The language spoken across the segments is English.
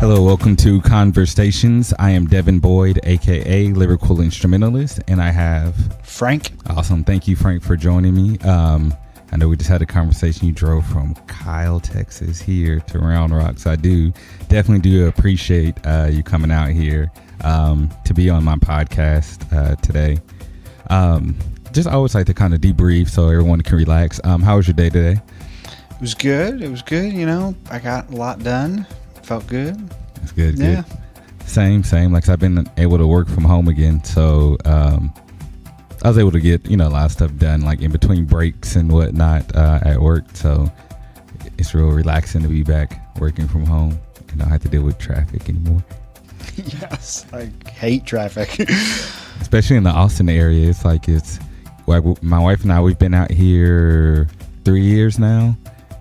Hello, welcome to ConverStayShuns. I am Devin Boyd, aka Lyrical Instrumentalist, and I have Frank. Awesome. Thank you, Frank, for joining me. I know we just had a conversation. You drove from Kyle, Texas here to Round Rock, so I definitely do appreciate you coming out here to be on my podcast today. Just always like to kind of debrief so everyone can relax. How was your day today? It was good. You know, I got a lot done. Felt good. That's good. Yeah. Good. Same. Like I've been able to work from home again, so I was able to get a lot of stuff done, like in between breaks and whatnot at work. So it's real relaxing to be back working from home. I don't have to deal with traffic anymore. Yes, I hate traffic. Especially in the Austin area. It's like my wife and I, we've been out here 3 years now.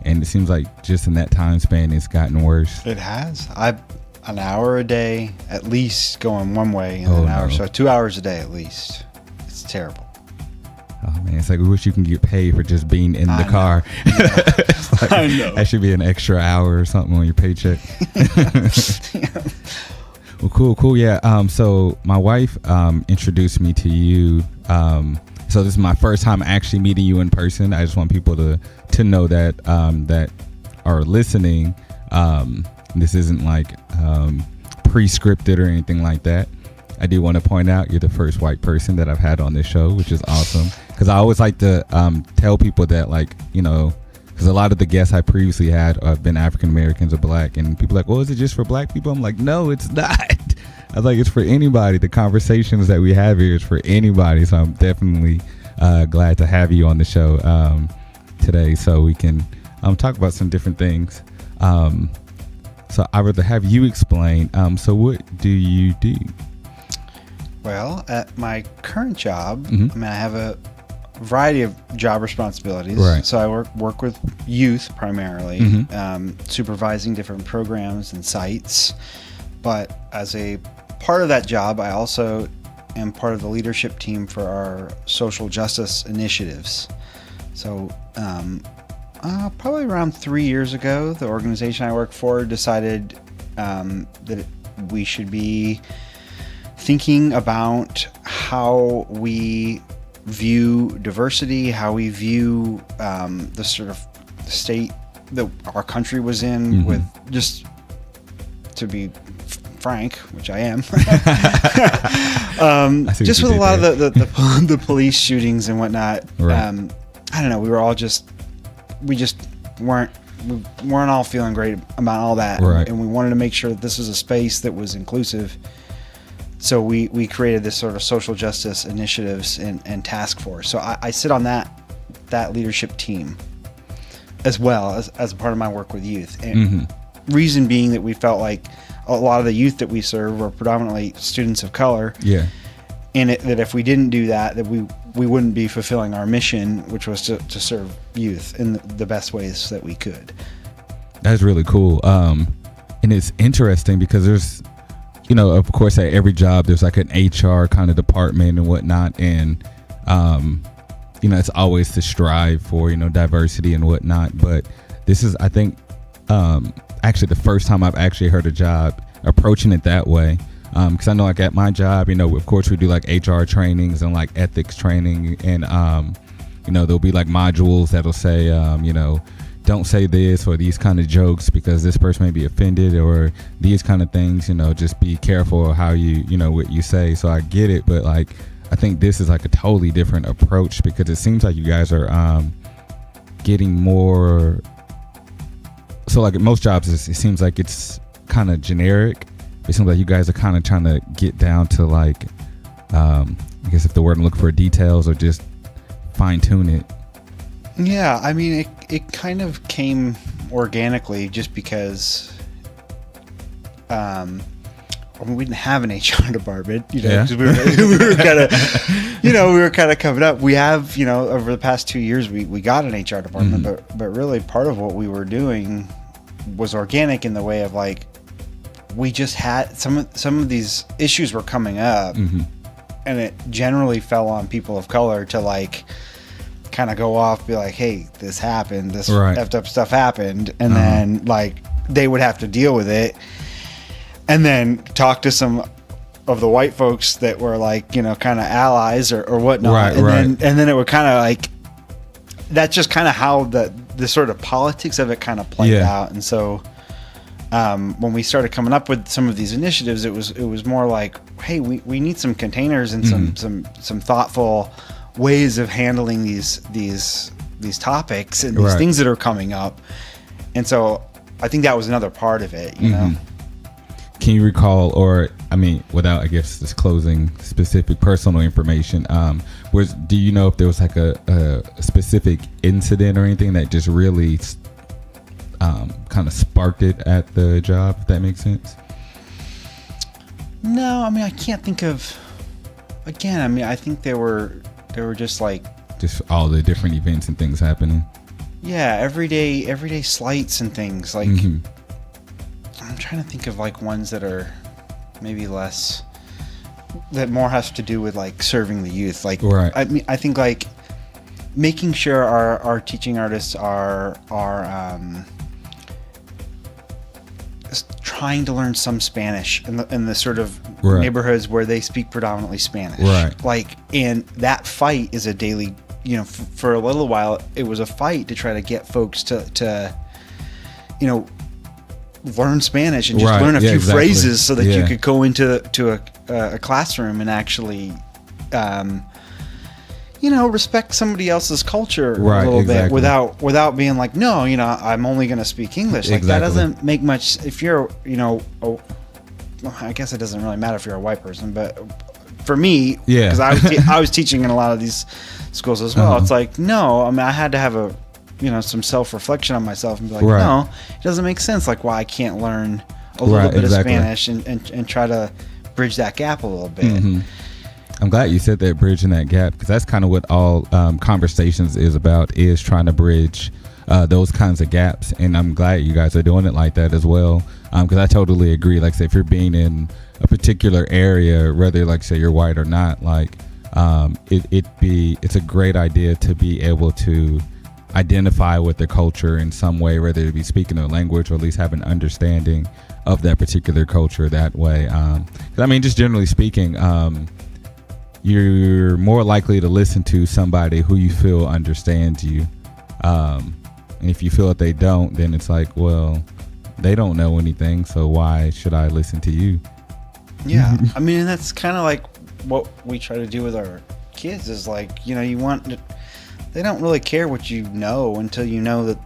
And it seems like just in that time span, it's gotten worse. It has. An hour a day, at least, going one way in an hour. So 2 hours a day, at least. It's terrible. Oh, man. It's like we wish you can get paid for just being in the car. Yeah. Like, I know. That should be an extra hour or something on your paycheck. Yeah. Well, cool. Yeah. So my wife introduced me to you. So this is my first time actually meeting you in person. I just want people to know that that are listening. This isn't like pre-scripted or anything like that. I do want to point out you're the first white person that I've had on this show, which is awesome. Because I always like to tell people that, because a lot of the guests I previously had have been African Americans or black, and people are like, well, is it just for black people? I'm like, no, it's not. I was like, it's for anybody. The conversations that we have here is for anybody. So I'm definitely glad to have you on the show today, so we can talk about some different things. So I would have you explain. So what do you do? Well, at my current job, Mm-hmm. I have a variety of job responsibilities. Right. So I work with youth primarily, Mm-hmm. supervising different programs and sites. But as a part of that job, I also am part of the leadership team for our social justice initiatives. So probably around 3 years ago, the organization I work for decided that we should be thinking about how we view diversity, how we view the sort of state that our country was in, Mm-hmm. with just to be frank, which I am, just with a lot of the police shootings and whatnot. Right. I don't know. We weren't all feeling great about all that, right. And we wanted to make sure that this was a space that was inclusive. So we created this sort of social justice initiatives and task force. So I sit on that leadership team as well as a part of my work with youth. And reason being that we felt like a lot of the youth that we serve were predominantly students of color. Yeah. And that if we didn't do that we wouldn't be fulfilling our mission, which was to serve youth in the best ways that we could. That's really cool. And it's interesting because there's, of course, at every job, there's like an HR kind of department and whatnot. And, it's always to strive for, diversity and whatnot. But this is, I think, actually the first time I've actually heard a job approaching it that way. Because I know, like, at my job, of course, we do like HR trainings and like ethics training. And, there'll be like modules that'll say, don't say this or these kind of jokes because this person may be offended, or these kind of things, just be careful how you, what you say. So I get it. But like, I think this is like a totally different approach because it seems like you guys are getting more. So like at most jobs, it seems like it's kind of generic. It seems like you guys are kind of trying to get down to like, I guess if the word I'm looking for, details, or just fine tune it. Yeah, I mean, it kind of came organically just because we didn't have an HR department, Yeah. 'cause we were kind of coming up. We have, over the past 2 years, we got an HR department, but really part of what we were doing was organic in the way of like, we just had some of these issues were coming up, and it generally fell on people of color to like kind of go off, be like, hey, this happened, this effed up stuff happened, and then like they would have to deal with it. and then talk to some of the white folks that were like, kind of allies or whatnot. Right, and then it would kind of like, that's just kind of how the sort of politics of it kind of played out. And so when we started coming up with some of these initiatives, it was more like, hey, we need some containers and some thoughtful ways of handling these topics and these things that are coming up. And so I think that was another part of it, you know. Can you recall, or I mean, without I guess disclosing specific personal information, do you know if there was like a specific incident or anything that just really kind of sparked it at the job, if that makes sense? No, I mean, I can't think of. Again, I mean, I think they were just like just all the different events and things happening. Yeah, everyday slights and things like. I'm trying to think of like ones that are maybe less, that more has to do with like serving the youth. Like, I mean, I think like making sure our teaching artists are trying to learn some Spanish in the sort of neighborhoods where they speak predominantly Spanish. Right. Like, and that fight is a daily, for a little while, it was a fight to try to get folks to learn Spanish and just learn a few phrases so that you could go into a classroom and actually, respect somebody else's culture a little bit without being like, no, I'm only going to speak English. Like that doesn't make much. If you're, I guess it doesn't really matter if you're a white person, but for me, because I was teaching in a lot of these schools as well. It's like, no, I mean, I had to have some self-reflection on myself and be like, no, it doesn't make sense. Like why I can't learn a little bit of Spanish and try to bridge that gap a little bit. I'm glad you said that, bridging that gap, because that's kind of what all Conversations is about, is trying to bridge those kinds of gaps. And I'm glad you guys are doing it like that as well, because I totally agree. Like say if you're being in a particular area, whether like say you're white or not, like it's a great idea to be able to identify with the culture in some way, whether it be speaking a language or at least have an understanding of that particular culture that way. 'Cause I mean, just generally speaking, you're more likely to listen to somebody who you feel understands you. And if you feel that they don't, then it's like, well, they don't know anything, so why should I listen to you? Yeah. I mean, that's kind of like what we try to do with our kids is like, they don't really care what you know until you know that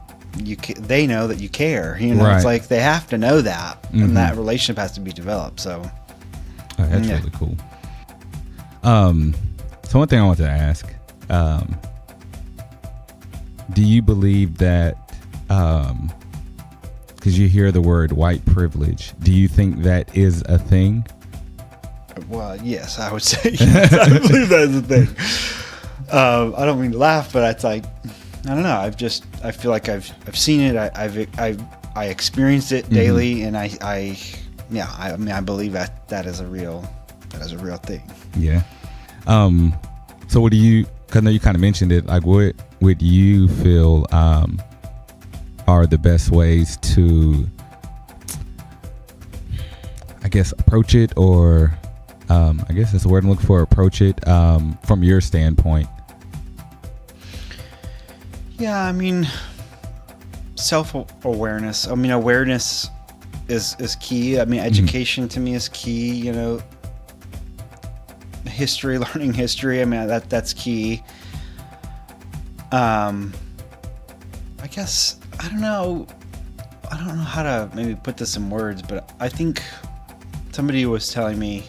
they know that you care. It's like they have to know that, and that relationship has to be developed. So that's really cool. So one thing I want to ask, do you believe that, because you hear the word white privilege, do you think that is a thing? Well, yes, I would say yes. I believe that is a thing. I don't mean to laugh, but it's like, I don't know. I feel like I've seen it. I experienced it daily, and I believe that is a real thing. Yeah. So what do you? Cause I know you kind of mentioned it. Like, what would you feel are the best ways to, I guess, approach it, or I guess that's the word I'm looking for. Approach it from your standpoint. Yeah, I mean, self-awareness. I mean, awareness is key. I mean, education to me is key. Learning history. I mean, that's key. I guess I don't know how to maybe put this in words, but I think somebody was telling me.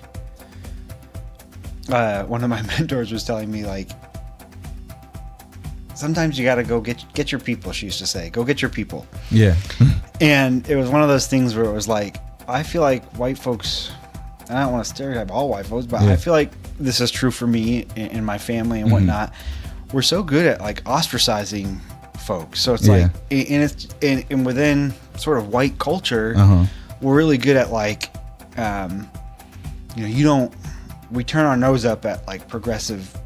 One of my mentors was telling me, like, sometimes you got to go get your people. She used to say, go get your people. Yeah. And it was one of those things where it was like, I feel like white folks, and I don't want to stereotype all white folks, but I feel like this is true for me and my family and whatnot. We're so good at like ostracizing folks. So it's like, and within sort of white culture, we're really good at like, we turn our nose up at like progressive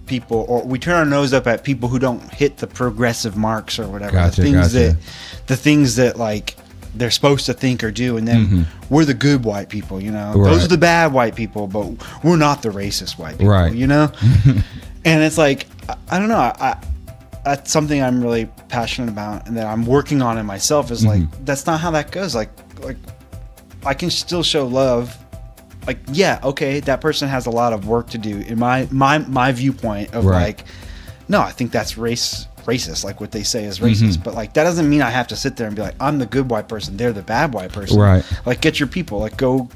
people, or we turn our nose up at people who don't hit the progressive marks or whatever. Gotcha. The things that like they're supposed to think or do, and then we're the good white people, you know. Right. Those are the bad white people, but we're not the racist white people, right. you know. And it's like, I don't know, that's something I'm really passionate about and that I'm working on in myself, is like, that's not how that goes. Like I can still show love. Like, yeah, okay, that person has a lot of work to do in my viewpoint of like, no, I think that's racist, like what they say is racist. But like, that doesn't mean I have to sit there and be like, I'm the good white person, they're the bad white person. Right. Like, get your people. Like, go.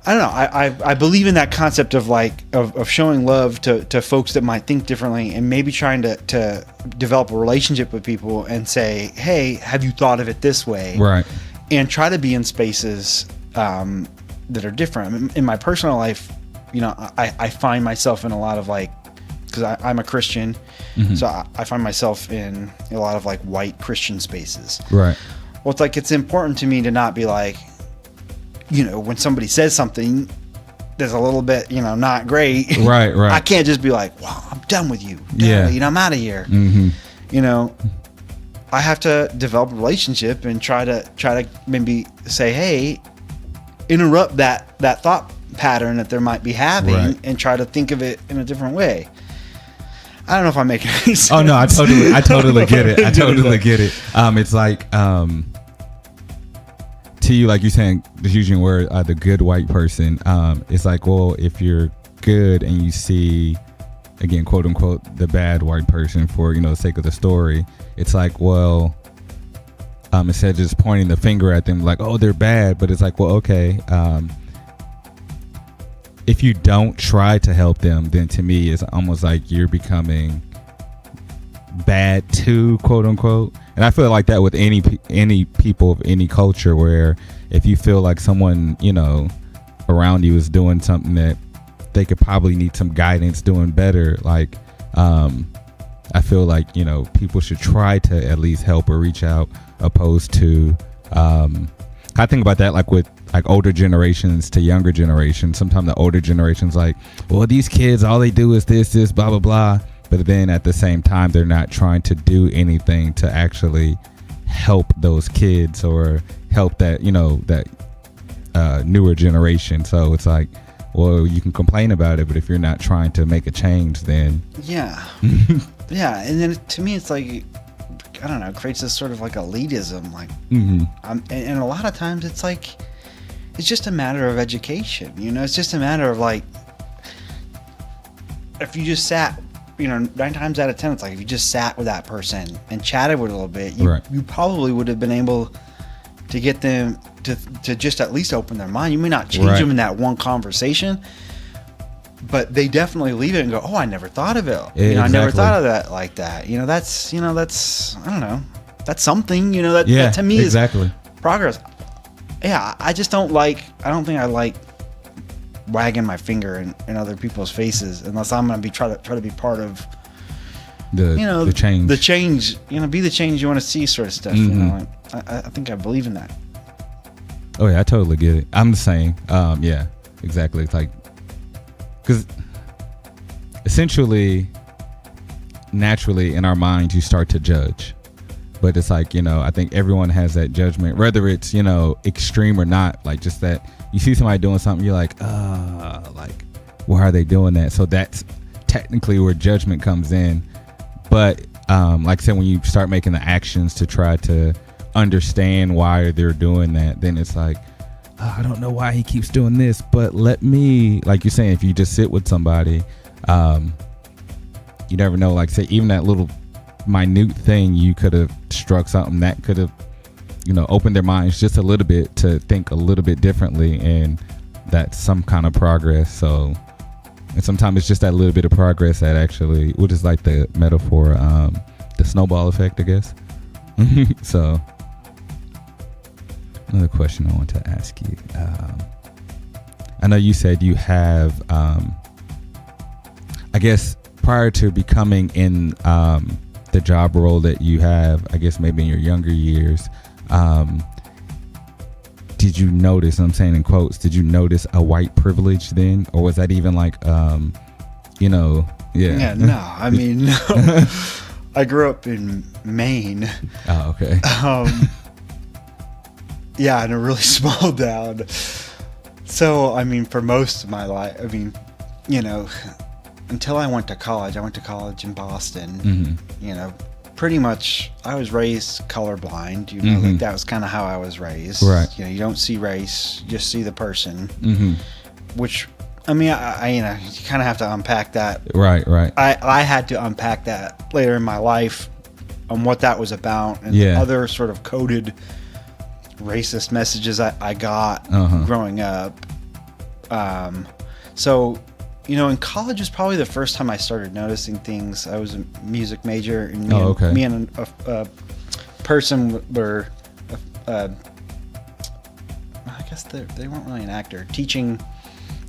I don't know. I believe in that concept of like of showing love to folks that might think differently, and maybe trying to develop a relationship with people and say, hey, have you thought of it this way? Right. And try to be in spaces that are different. In my personal life, you know, I find myself in a lot of like, because I'm a Christian, so I find myself in a lot of like white Christian spaces. Right. Well, it's like, it's important to me to not be like, you know, when somebody says something that's a little bit, you know, not great. Right. I can't just be like, well, I'm done with you. You know, I'm out of here. You know, I have to develop a relationship and try to maybe say, hey, interrupt that thought pattern that there might be having, and try to think of it in a different way. I don't know if I'm making any sense. Oh no, I totally get it. I totally get it. It's like, to you, like you're saying, just using word, the good white person. It's like, well, if you're good and you see, again, quote unquote, the bad white person, for, you know, the sake of the story, it's like, well, instead of just pointing the finger at them like, oh, they're bad, but it's like, well, okay, if you don't try to help them, then to me it's almost like you're becoming bad too, quote unquote. And I feel like that with any people of any culture, where if you feel like someone, you know, around you is doing something that they could probably need some guidance doing better, like I feel like, you know, people should try to at least help or reach out, opposed to I think about that like with like older generations to younger generations. Sometimes the older generations like, well, these kids, all they do is this blah blah blah, but then at the same time they're not trying to do anything to actually help those kids or help that, you know, that newer generation. So it's like, well, you can complain about it, but if you're not trying to make a change, then yeah. And then to me it's like, I don't know, it creates this sort of like elitism, like, and a lot of times it's like, it's just a matter of education, you know. It's just a matter of like, if you just sat, you know, 9 times out of 10, it's like, if you just sat with that person and chatted with a little bit, you probably would have been able to get them to just at least open their mind. You may not change them in that one conversation, but they definitely leave it and go, oh, I never thought of it. You know, I never thought of that like that. You know, that's, I don't know, that's something, you know, that to me is progress. Yeah, I just don't think I like wagging my finger in other people's faces unless I'm going to try to be part of the change. The change, you know, be the change you want to see, sort of stuff. You know, I think I believe in that. Oh yeah, I totally get it. I'm the same. Yeah, exactly. It's like, because essentially, naturally in our minds, you start to judge. But it's like, you know, I think everyone has that judgment, whether it's, you know, extreme or not. Like, just that you see somebody doing something, you're like, like, why are they doing that? So that's technically where judgment comes in. But like I said, when you start making the actions to try to understand why they're doing that, then it's like, I don't know why he keeps doing this, but let me, like you're saying, if you just sit with somebody, you never know, like say, even that little minute thing, you could have struck something that could have, you know, opened their minds just a little bit to think a little bit differently, and that's some kind of progress. So, and sometimes it's just that little bit of progress that actually, which is like the metaphor, the snowball effect, I guess. So, another question I want to ask you. I know you said you have, I guess, prior to becoming in the job role that you have, I guess maybe in your younger years, did you notice, I'm saying in quotes, did you notice a white privilege then? Or was that even like, you know, Yeah, no, I mean, no. I grew up in Maine. Oh, okay. Yeah, in a really small town. So, I mean, for most of my life, I mean, you know, until I went to college in Boston, you know, pretty much I was raised colorblind, you know, like that was kind of how I was raised. Right. You know, you don't see race, you just see the person, which, I mean, I you know, you kind of have to unpack that. Right. I had to unpack that later in my life on what that was about and other sort of coded racist messages I got growing up. So, you know, in college was probably the first time I started noticing things. I was a music major, and me and a person were, I guess they weren't really an actor, teaching.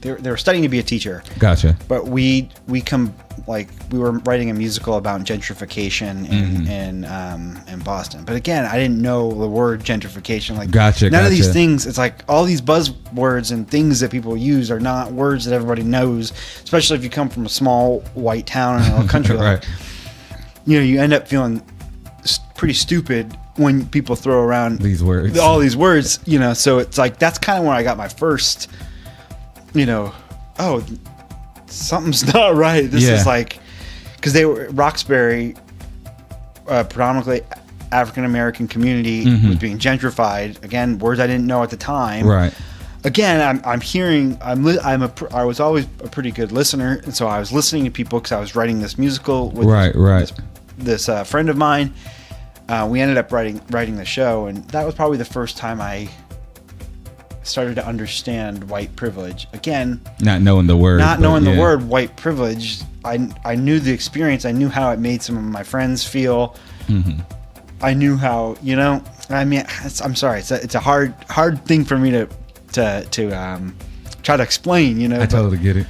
They were studying to be a teacher. Gotcha. But we were writing a musical about gentrification in Boston. But again, I didn't know the word gentrification. Like, none of these things. It's like all these buzzwords and things that people use are not words that everybody knows. Especially if you come from a small white town in a country. Right. Like, you know, you end up feeling pretty stupid when people throw around these words. All these words. You know, so it's like that's kind of when I got my first. You know, oh, something's not right. This is like, because they were Roxbury, predominantly African American community was being gentrified. Again, words I didn't know at the time. Right. Again, I'm hearing. I was always a pretty good listener, and so I was listening to people because I was writing this musical with this friend of mine. We ended up writing the show, and that was probably the first time I started to understand white privilege. Again, not knowing the word white privilege, I knew the experience. I knew how it made some of my friends feel. I knew how, you know, I mean, I'm sorry, it's a hard thing for me to try to explain, you know. I totally get it.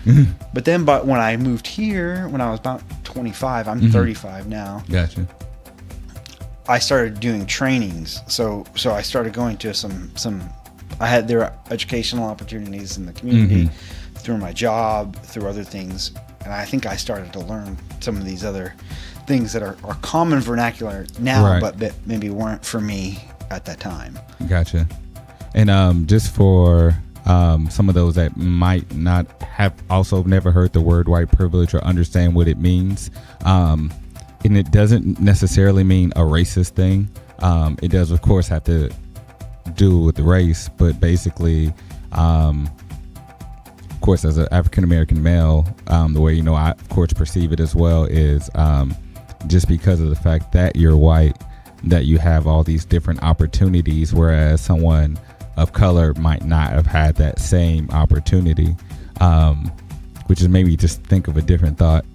but when I moved here, when I was about 25, I'm 35 now. Gotcha. I started doing trainings. So I started going to some there were educational opportunities in the community through my job, through other things. And I think I started to learn some of these other things that are common vernacular now, but that maybe weren't for me at that time. Gotcha. And just for some of those that might not have also never heard the word white privilege or understand what it means, and it doesn't necessarily mean a racist thing. It does, of course, have to do with the race, but basically, of course, as an African American male, the way, you know, I of course perceive it as well is just because of the fact that you're white, that you have all these different opportunities, whereas someone of color might not have had that same opportunity, which is maybe just think of a different thought,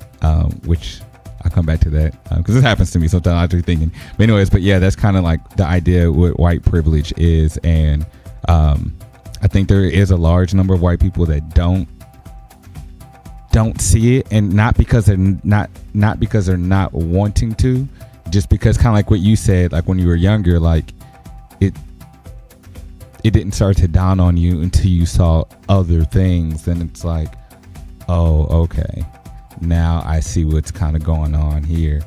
which I'll come back to that because this happens to me sometimes. I was thinking, but anyways, but yeah, that's kind of like the idea what white privilege is, and I think there is a large number of white people that don't see it, and not because they're not because they're not wanting to, just because kind of like what you said, like when you were younger, like it didn't start to dawn on you until you saw other things, and it's like, oh, okay. Now I see what's kind of going on here.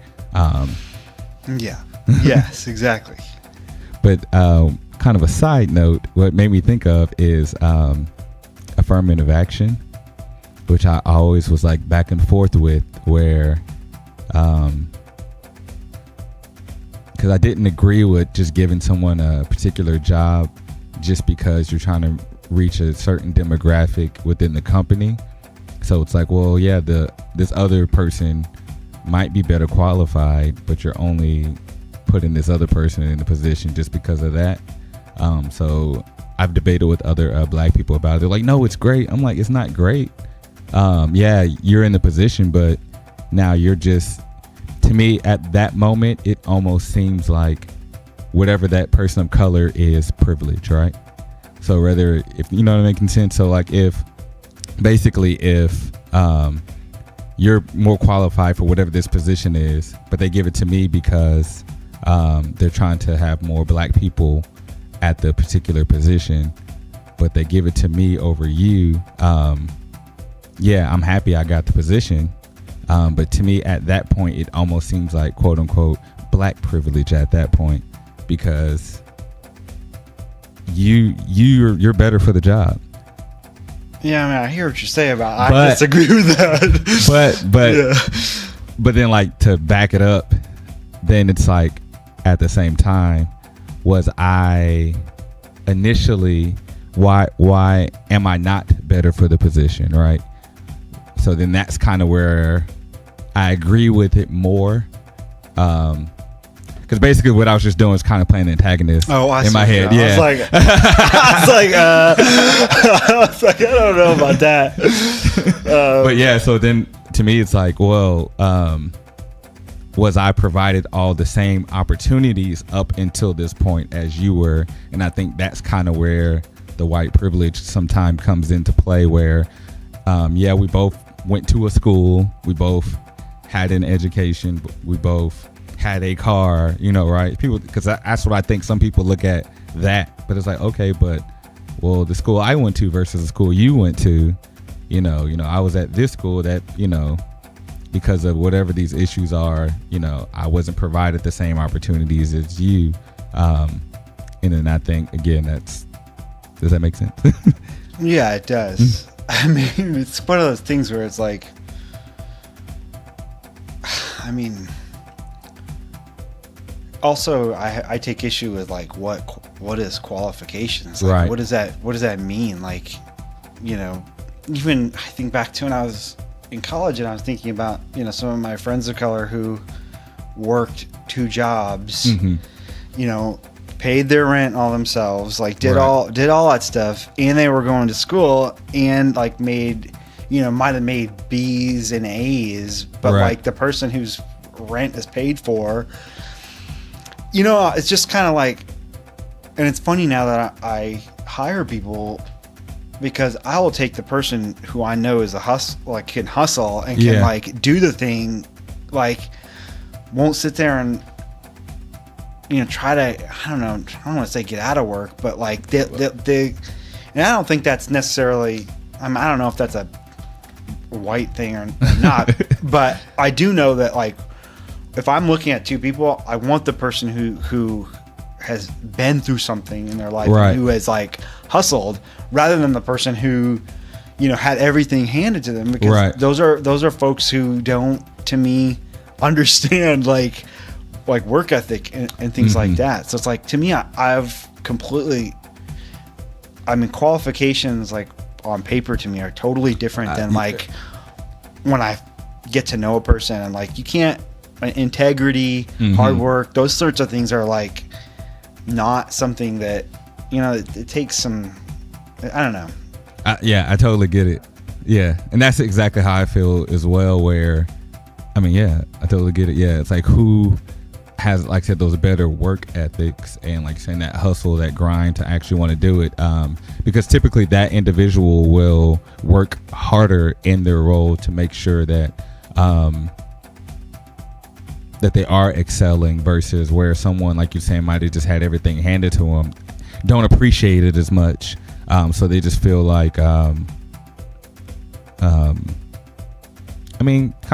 Yes, exactly. But kind of a side note, what made me think of is affirmative action, which I always was like back and forth with, where because I didn't agree with just giving someone a particular job just because you're trying to reach a certain demographic within the company. So it's like, well, yeah, this other person might be better qualified, but you're only putting this other person in the position just because of that. So I've debated with other black people about it. They're like, no, it's great. I'm like, it's not great. Yeah, you're in the position, but now you're just, to me, at that moment, it almost seems like whatever that person of color is privilege, right? So whether, if you know what I'm making sense. So like if you're more qualified for whatever this position is, but they give it to me because they're trying to have more black people at the particular position, but they give it to me over you. Yeah, I'm happy I got the position. But to me at that point, it almost seems like quote unquote black privilege at that point, because you're better for the job. Yeah, I mean, I hear what you say about. I disagree with that. But then, like, to back it up, then it's like, at the same time, was I initially, why am I not better for the position, right? So then that's kind of where I agree with it more. Because basically what I was just doing is kind of playing the antagonist in my head. Yeah. I was like, I don't know about that. But yeah, so then to me, it's like, well, was I provided all the same opportunities up until this point as you were? And I think that's kind of where the white privilege sometimes comes into play, where, we both went to a school, we both had an education, we both had a car, right? People, because that's what I think some people look at that, but it's like, okay, but well, the school I went to versus the school you went to, I was at this school that, because of whatever these issues are, I wasn't provided the same opportunities as you. And then I think, again, does that make sense? Yeah, it does. I mean, it's one of those things where it's like, I mean, also I take issue with like what is qualifications? Like, right. What does that mean? Like, even I think back to when I was in college and I was thinking about, some of my friends of color who worked 2 jobs, paid their rent all themselves, like did all that stuff, and they were going to school and like made, might have made B's and A's, but like the person whose rent is paid for, it's just kind of like, and it's funny now that I hire people, because I will take the person who I know is can hustle and can like do the thing, like won't sit there and try to, I don't want to say get out of work, but like they and I don't think that's necessarily, I don't know if that's a white thing or not, but I do know that like if I'm looking at 2 people, I want the person who has been through something in their life, and who has like hustled, rather than the person who had everything handed to them, because those are folks who don't, to me, understand like work ethic and things like that. So it's like, to me, qualifications like on paper to me are totally different than like when I get to know a person, and like you can't, integrity, hard work, those sorts of things are like not something that it takes some, I don't know. I totally get it. Yeah, and that's exactly how I feel as well, where I totally get it. Yeah, it's like who has, like I said, those better work ethics and like saying that hustle, that grind to actually want to do it, because typically that individual will work harder in their role to make sure that that they are excelling, versus where someone, like you're saying, might have just had everything handed to them, don't appreciate it as much, so they just feel like kind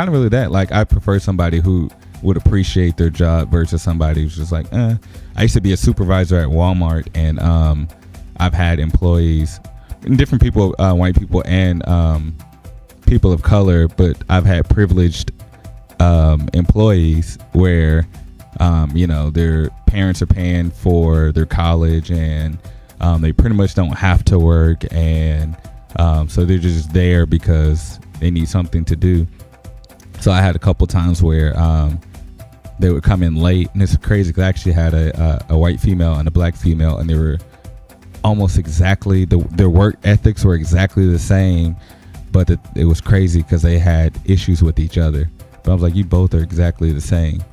of really that, like I prefer somebody who would appreciate their job versus somebody who's just like, I used to be a supervisor at Walmart, and I've had employees, different people, white people and people of color, but I've had privileged employees where their parents are paying for their college, and they pretty much don't have to work, and so they're just there because they need something to do. So I had a couple times where they would come in late, and it's crazy because I actually had a white female and a black female, and they were almost exactly, their work ethics were exactly the same, but it was crazy because they had issues with each other. But I was like, you both are exactly the same.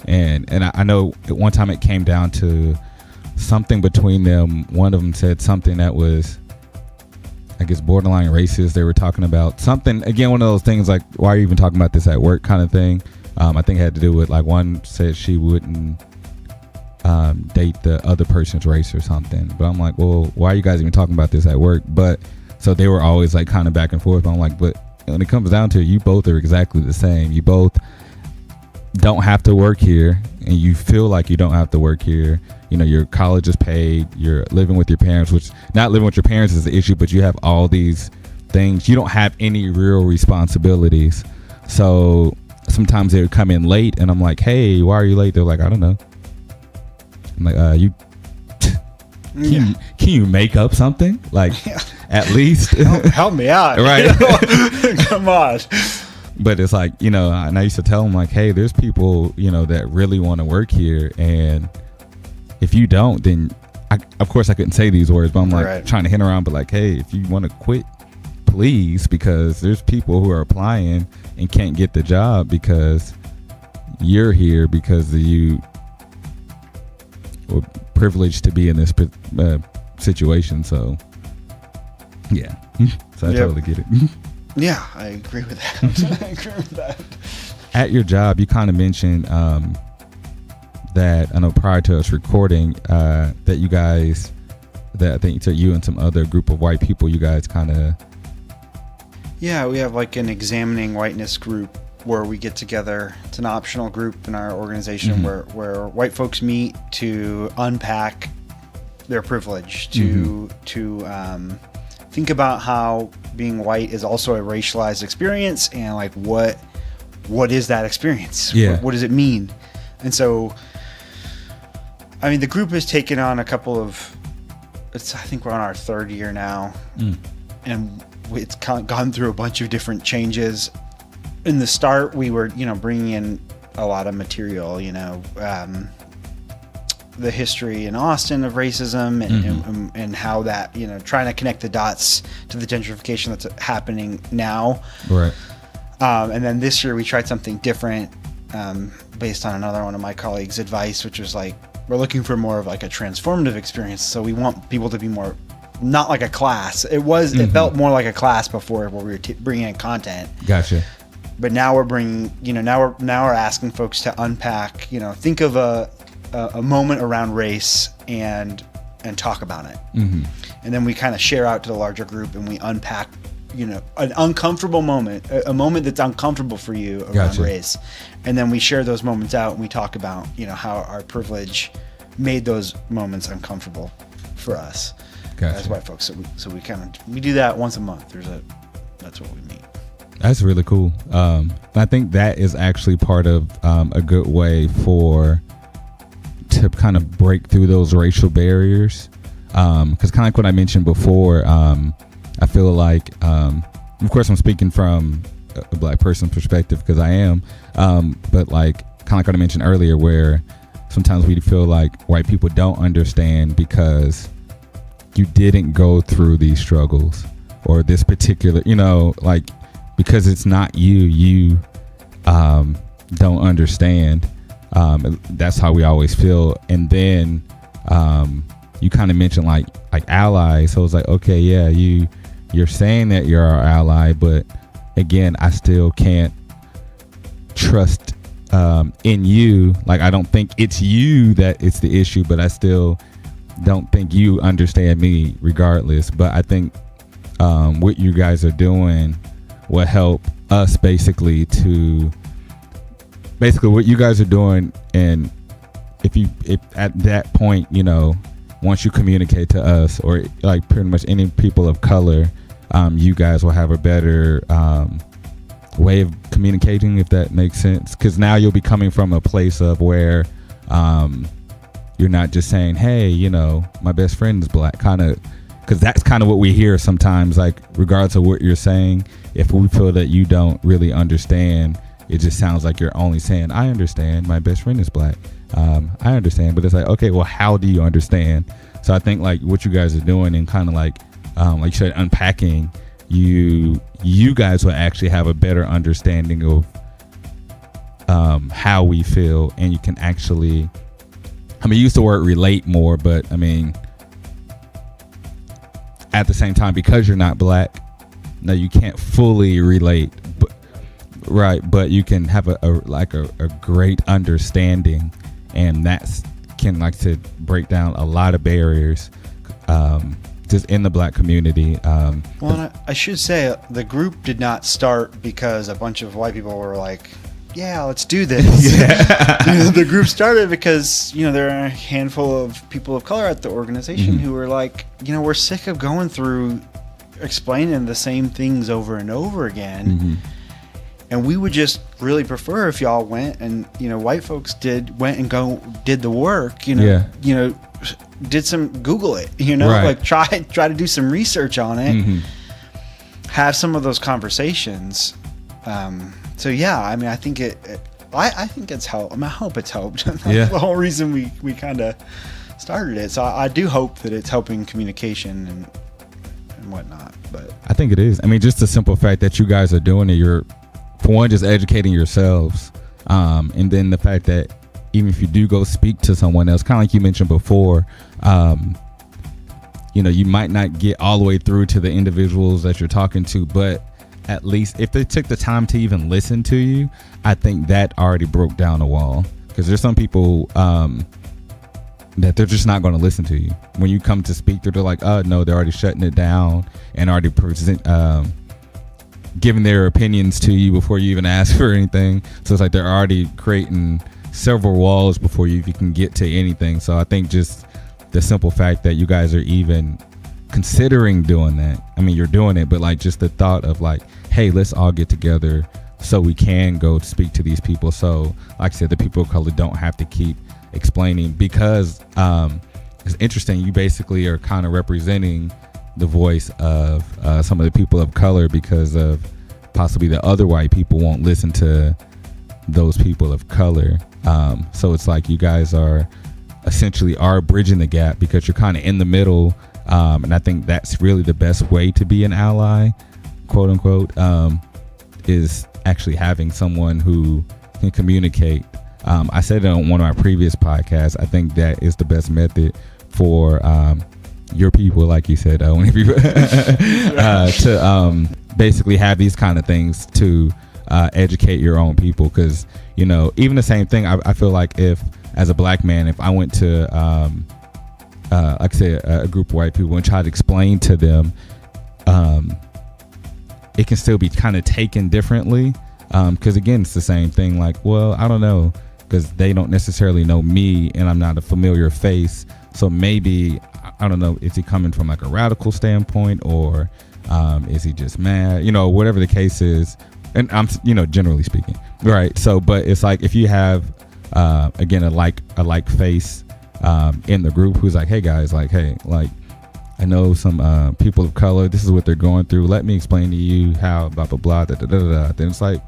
And I know at one time it came down to something between them. One of them said something that was, I guess, borderline racist. They were talking about something, again, one of those things like, why are you even talking about this at work kind of thing. I think it had to do with, like, one said she wouldn't date the other person's race or something. But I'm like, well, why are you guys even talking about this at work? But so they were always like kind of back and forth. But I'm like, but when it comes down to it, you both are exactly the same. You both don't have to work here and you feel like you don't have to work here, your college is paid, you're living with your parents, which not living with your parents is the issue, but you have all these things. You don't have any real responsibilities. So sometimes they would come in late and I'm like, hey, why are you late? They're like, I don't know. I'm like, can you make up something? Like, at least help me out. Right. Come on. But it's like, and I used to tell them like, hey, there's people, that really want to work here. And if you don't, then of course I couldn't say these words, but I'm like trying to hint around, but like, hey, if you want to quit, please, because there's people who are applying and can't get the job because you're here because you were privileged to be in this situation. So yeah, so I totally get it. Yeah, I agree with that. At your job, you kind of mentioned that I know prior to us recording that you guys, that I think you and some other group of white people, you guys kind of. Yeah, we have like an examining whiteness group where we get together. It's an optional group in our organization where white folks meet to unpack their privilege, to think about how being white is also a racialized experience, and like what is that experience? Yeah. What does it mean? And so, I mean, the group has taken on I think we're on our third year now, and it's gone through a bunch of different changes. In the start, we were, bringing in a lot of material, the history in Austin of racism and how that, trying to connect the dots to the gentrification that's happening now. Right. And then this year we tried something different based on another one of my colleagues' advice, which was like, we're looking for more of like a transformative experience. So we want people to be more, not like a class. It felt more like a class before where we were bringing in content. Gotcha. But now we're bringing, now we're asking folks to unpack, think of a moment around race and talk about it. And then we kind of share out to the larger group and we unpack, an uncomfortable moment, a moment that's uncomfortable for you around race. And then we share those moments out and we talk about, how our privilege made those moments uncomfortable for us as white folks. So we do that once a month. That's what we meet. That's really cool. I think that is actually part of a good way to kind of break through those racial barriers. Because kind of like what I mentioned before, I feel like, of course I'm speaking from a black person's perspective because I am, but like kind of like what I mentioned earlier, where sometimes we feel like white people don't understand because you didn't go through these struggles or this particular, because it's not you don't understand. That's how we always feel. And then you kind of mentioned like allies. So it's like, okay, yeah, you're saying that you're our ally, but again, I still can't trust in you. Like, I don't think it's you that it's the issue, but I still don't think you understand me regardless. But I think what you guys are doing will help us basically what you guys are doing. And if at that point, once you communicate to us or like pretty much any people of color, you guys will have a better way of communicating, if that makes sense. Because now you'll be coming from a place of where you're not just saying, hey, my best friend is black, kind of, because that's kind of what we hear sometimes, like regardless of what you're saying. If we feel that you don't really understand, it just sounds like you're only saying, I understand, my best friend is black. I understand. But it's like, okay, well, how do you understand? So I think like what you guys are doing and kind of like you said, unpacking, you guys will actually have a better understanding of how we feel. And you can actually, you use the word relate more, but at the same time, because you're not black, no, you can't fully relate, but you can have a great understanding, and that's can like to break down a lot of barriers just in the black community. Well, I should say the group did not start because a bunch of white people were like, yeah, let's do this. The group started because, there are a handful of people of color at the organization who were like, we're sick of going through explaining the same things over and over again. And we would just really prefer if y'all went and, white folks did the work, did some Google it, Right. like try to do some research on it, have some of those conversations. So yeah, I mean, I think I think it's helped. I mean, I hope it's helped. That's the whole reason we kind of started it. So I do hope that it's helping communication and whatnot. But I think it is. I mean, just the simple fact that you guys are doing it, you're, for one, just educating yourselves, and then the fact that even if you do go speak to someone else, kind of like you mentioned before, you might not get all the way through to the individuals that you're talking to, but at least if they took the time to even listen to you, I think that already broke down a wall. Because there's some people that they're just not going to listen to you. When you come to speak, they're like, oh, no, they're already shutting it down and already giving their opinions to you before you even ask for anything. So it's like they're already creating several walls before you can get to anything. So I think just the simple fact that you guys are even considering doing that, I mean, you're doing it, but like just the thought of like, hey, let's all get together so we can go to speak to these people. So like I said, the people of color don't have to keep explaining, because it's interesting, you basically are kind of representing the voice of some of the people of color, because of possibly the other white people won't listen to those people of color. So it's like you guys are essentially bridging the gap, because you're kind of in the middle, and I think that's really the best way to be an ally, quote unquote, is actually having someone who can communicate. I said it on one of my previous podcasts, I think that is the best method for your people, like you said, whenever you to basically have these kind of things to educate your own people. Because even the same thing, I feel like if, as a black man, if I went to like I said, a group of white people and try to explain to them, it can still be kind of taken differently, because again, it's the same thing, like, well, I don't know, because they don't necessarily know me and I'm not a familiar face. So maybe, I don't know, is he coming from like a radical standpoint, or is he just mad, whatever the case is. And I'm, generally speaking, right? So, but it's like, if you have again a like face in the group who's like, hey guys, like, hey, like, I know some people of color, this is what they're going through, let me explain to you how blah blah blah da, da, da, da, da. Then it's like,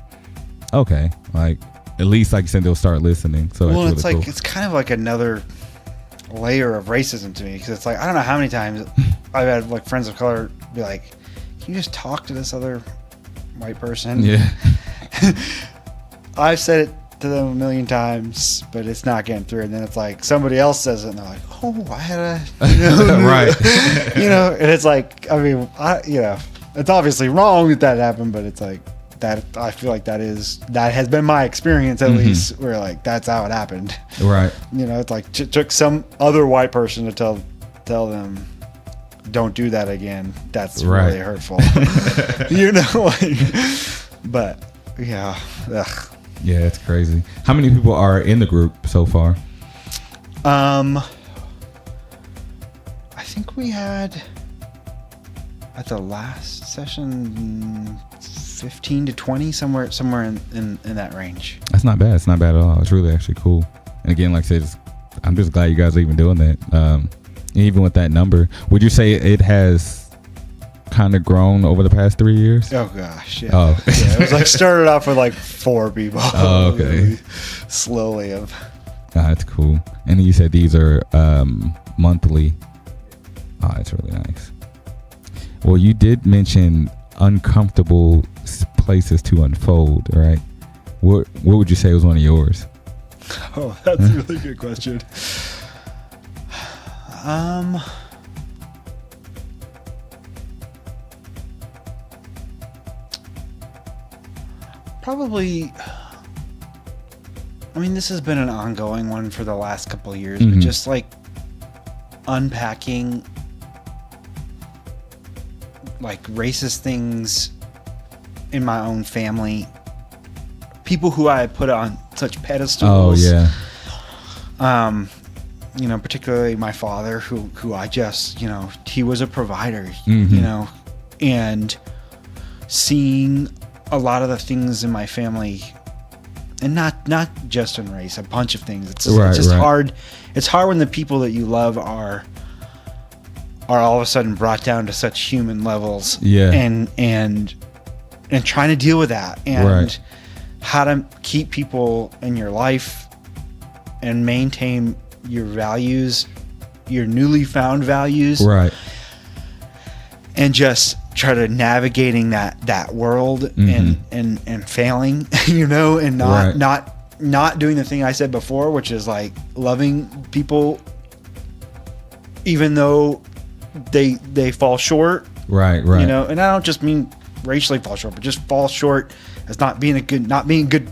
okay, like, at least, like you said, they'll start listening. So well, really it's like cool. It's kind of like another layer of racism to me, because it's like, I don't know how many times I've had like friends of color be like, can you just talk to this other white person? Yeah. I've said it to them a million times, but it's not getting through. And then it's like somebody else says it, and they're like, "Oh, I had a," right. And it's like, I mean, it's obviously wrong that happened, but it's like that. I feel like that has been my experience, at least, where like that's how it happened. Right. It's like it took some other white person to tell them, don't do that again. That's really hurtful. But yeah. Ugh. Yeah, it's crazy. How many people are in the group so far? I think we had, at the last session, 15 to 20, somewhere in that range. That's not bad. It's not bad at all. It's really actually cool. And again, like I said, I'm just glad you guys are even doing that. Even with that number, would you say it has kind of grown over the past 3 years? Oh gosh, yeah. Oh. Yeah, it was like started off with like 4 people. Oh, okay. Slowly of. That's cool. And then you said these are monthly. Oh, that's really nice. Well, you did mention uncomfortable places to unfold, right? What would you say was one of yours? Oh, that's a really good question. Probably, I mean, this has been an ongoing one for the last couple of years, but just like unpacking like racist things in my own family, people who I put on such pedestals. Oh yeah. You know, particularly my father, who I just, you know, he was a provider, Mm-hmm. you know, and seeing a lot of the things in my family, and not just in race, a bunch of things. It's just hard. It's hard when the people that you love are all of a sudden brought down to such human levels. Yeah. And trying to deal with that, and how to keep people in your life and maintain your values, your newly found values, Right. and just try to navigating that world, Mm-hmm. and failing, you know, and Right. not doing the thing I said before, which is like loving people even though they fall short. Right. You know, and I don't just mean racially fall short, but just fall short as not being good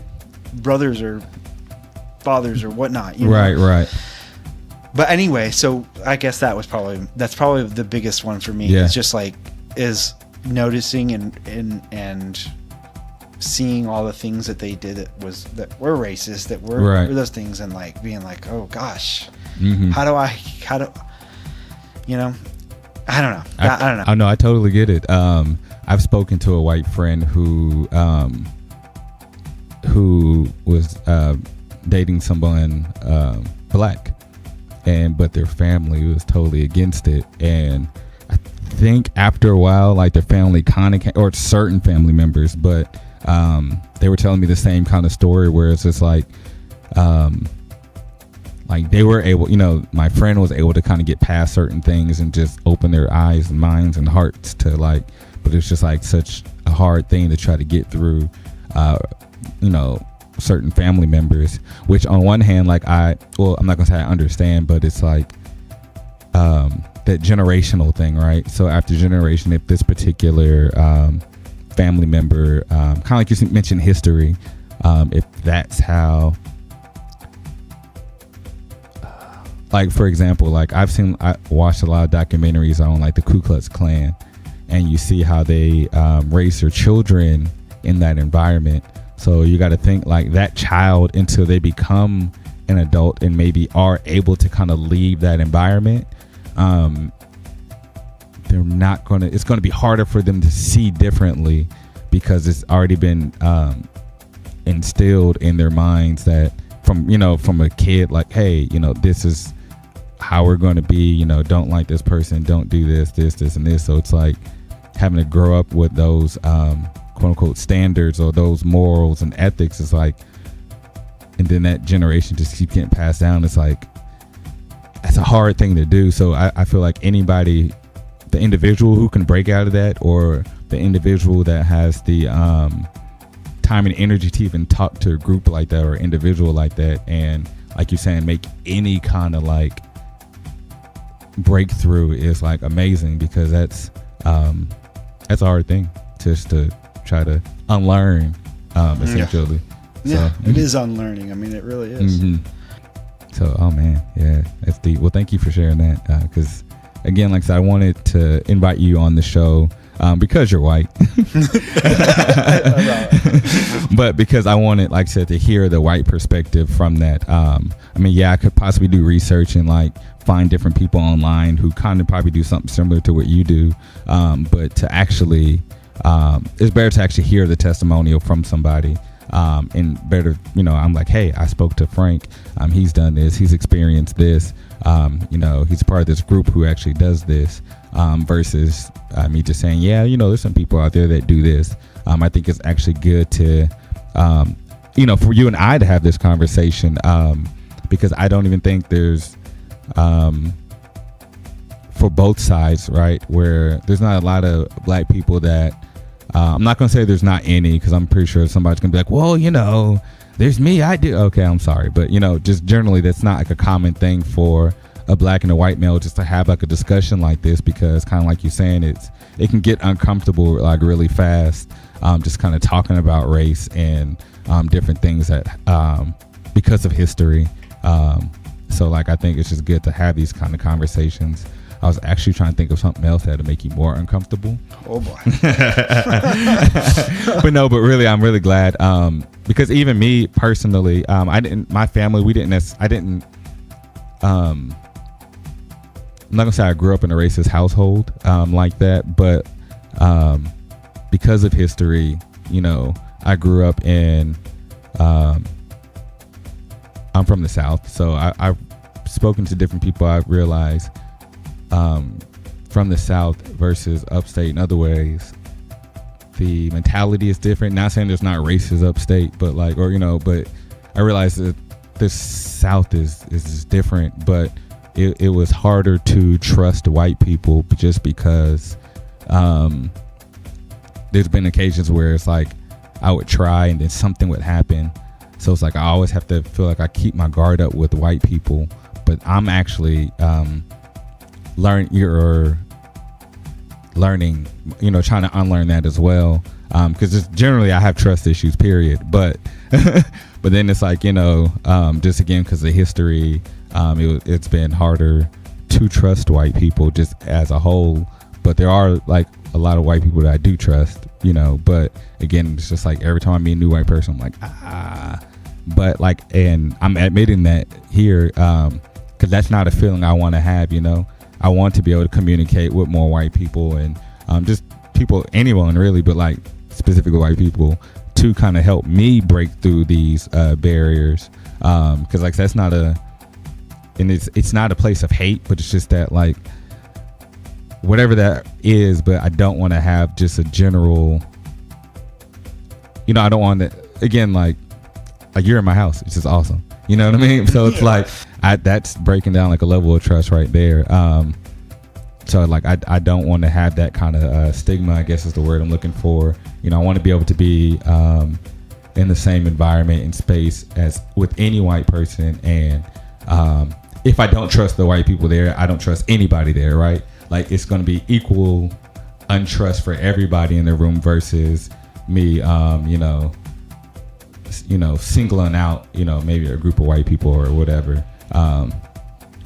brothers or fathers or whatnot. You know? Right. But anyway, so I guess that's probably the biggest one for me. Yeah. It's just like is noticing and seeing all the things that they did that were racist, that were those things, and like being like, oh gosh, Mm-hmm. how do you know? I don't know. I don't know. I know. I totally get it. I've spoken to a white friend who was dating someone black, but their family was totally against it. And I think after a while, like their family kind of or certain family members, but they were telling me the same kind of story where it's just like they were able, you know, my friend was able to kind of get past certain things and just open their eyes and minds and hearts to like, but it's just like such a hard thing to try to get through, you know, certain family members, which on one hand, like I'm not gonna say I understand, but it's like that generational thing, right? So after generation, if this particular family member, kind of like you mentioned history, if that's how, like for example, like I watched a lot of documentaries on like the Ku Klux Klan, and you see how they raise their children in that environment. So you got to think like that child until they become an adult and maybe are able to kind of leave that environment. They're not gonna. It's gonna be harder for them to see differently because it's already been instilled in their minds that from a kid, like, hey, you know, this is how we're going to be, you know, don't like this person, don't do this and this. So it's like having to grow up with those quote unquote standards or those morals and ethics is like, and then that generation just keep getting passed down. It's like, that's a hard thing to do. So I feel like anybody, the individual who can break out of that, or the individual that has the time and energy to even talk to a group like that or individual like that, and like you're saying, make any kind of like breakthrough is like amazing, because that's a hard thing just to try to unlearn, essentially. Yeah, so, it is unlearning. I mean, it really is. Mm-hmm. So, oh man, yeah, that's deep. Well, thank you for sharing that, because again, like I said, I wanted to invite you on the show because you're white, but because I wanted, like I said, to hear the white perspective from that. I mean, yeah, I could possibly do research and like find different people online who kind of probably do something similar to what you do, but to actually, it's better to actually hear the testimonial from somebody. And better, you know, I'm like, hey, I spoke to Frank. He's done this. He's experienced this. You know, he's part of this group who actually does this. Versus me just saying, yeah, you know, there's some people out there that do this. I think it's actually good to, you know, for you and I to have this conversation, because I don't even think there's, for both sides, right, where there's not a lot of black people that, I'm not going to say there's not any, because I'm pretty sure somebody's going to be like, well, you know, there's me, I do. Okay, I'm sorry. But, you know, just generally that's not like a common thing for a black and a white male just to have like a discussion like this, because kind of like you're saying, it can get uncomfortable like really fast, just kind of talking about race and different things that because of history. So like I think it's just good to have these kind of conversations. I was actually trying to think of something else that would make you more uncomfortable. Oh boy. But really, I'm really glad because even me personally, my family, I'm not gonna say I grew up in a racist household like that, but because of history, I grew up in I'm from the South, so I've spoken to different people. I've realized from the South versus upstate in other ways, the mentality is different. Not saying there's not races upstate, but but I realized that the South is different, but it was harder to trust white people just because there's been occasions where it's like I would try and then something would happen. So it's like I always have to feel like I keep my guard up with white people, but I'm actually learning, trying to unlearn that as well. Because just generally I have trust issues, period. But but then it's like, just again, because of history, it's been harder to trust white people just as a whole. But there are like a lot of white people that I do trust, but again, it's just like every time I meet a new white person, I'm like, but like, and I'm admitting that here, because that's not a feeling I want to have, I want to be able to communicate with more white people and just people, anyone really, but like specifically white people, to kind of help me break through these barriers, because like that's not it's not a place of hate, but it's just that like whatever that is, but I don't want to have just a general, I don't want to, again, like you're in my house, it's just awesome, you know what I mean? So it's like that's breaking down like a level of trust right there. So like I don't want to have that kind of stigma, I guess is the word I'm looking for. I want to be able to be in the same environment and space as with any white person, and if I don't trust the white people there, I don't trust anybody there, right? Like it's going to be equal untrust for everybody in the room versus me singling out maybe a group of white people or whatever. Well,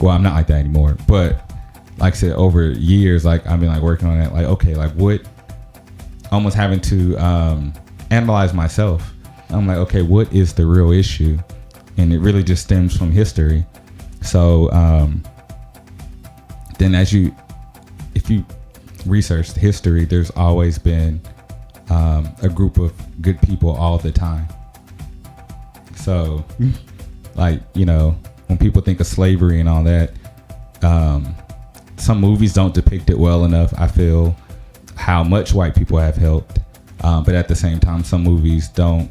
I'm not like that anymore, but like I said, over years, like I've been like working on that, like okay, like what, almost having to analyze myself. I'm like, okay, what is the real issue? And it really just stems from history. So then if you research history, there's always been a group of good people all the time. So like, when people think of slavery and all that, some movies don't depict it well enough, I feel, how much white people have helped. But at the same time, some movies don't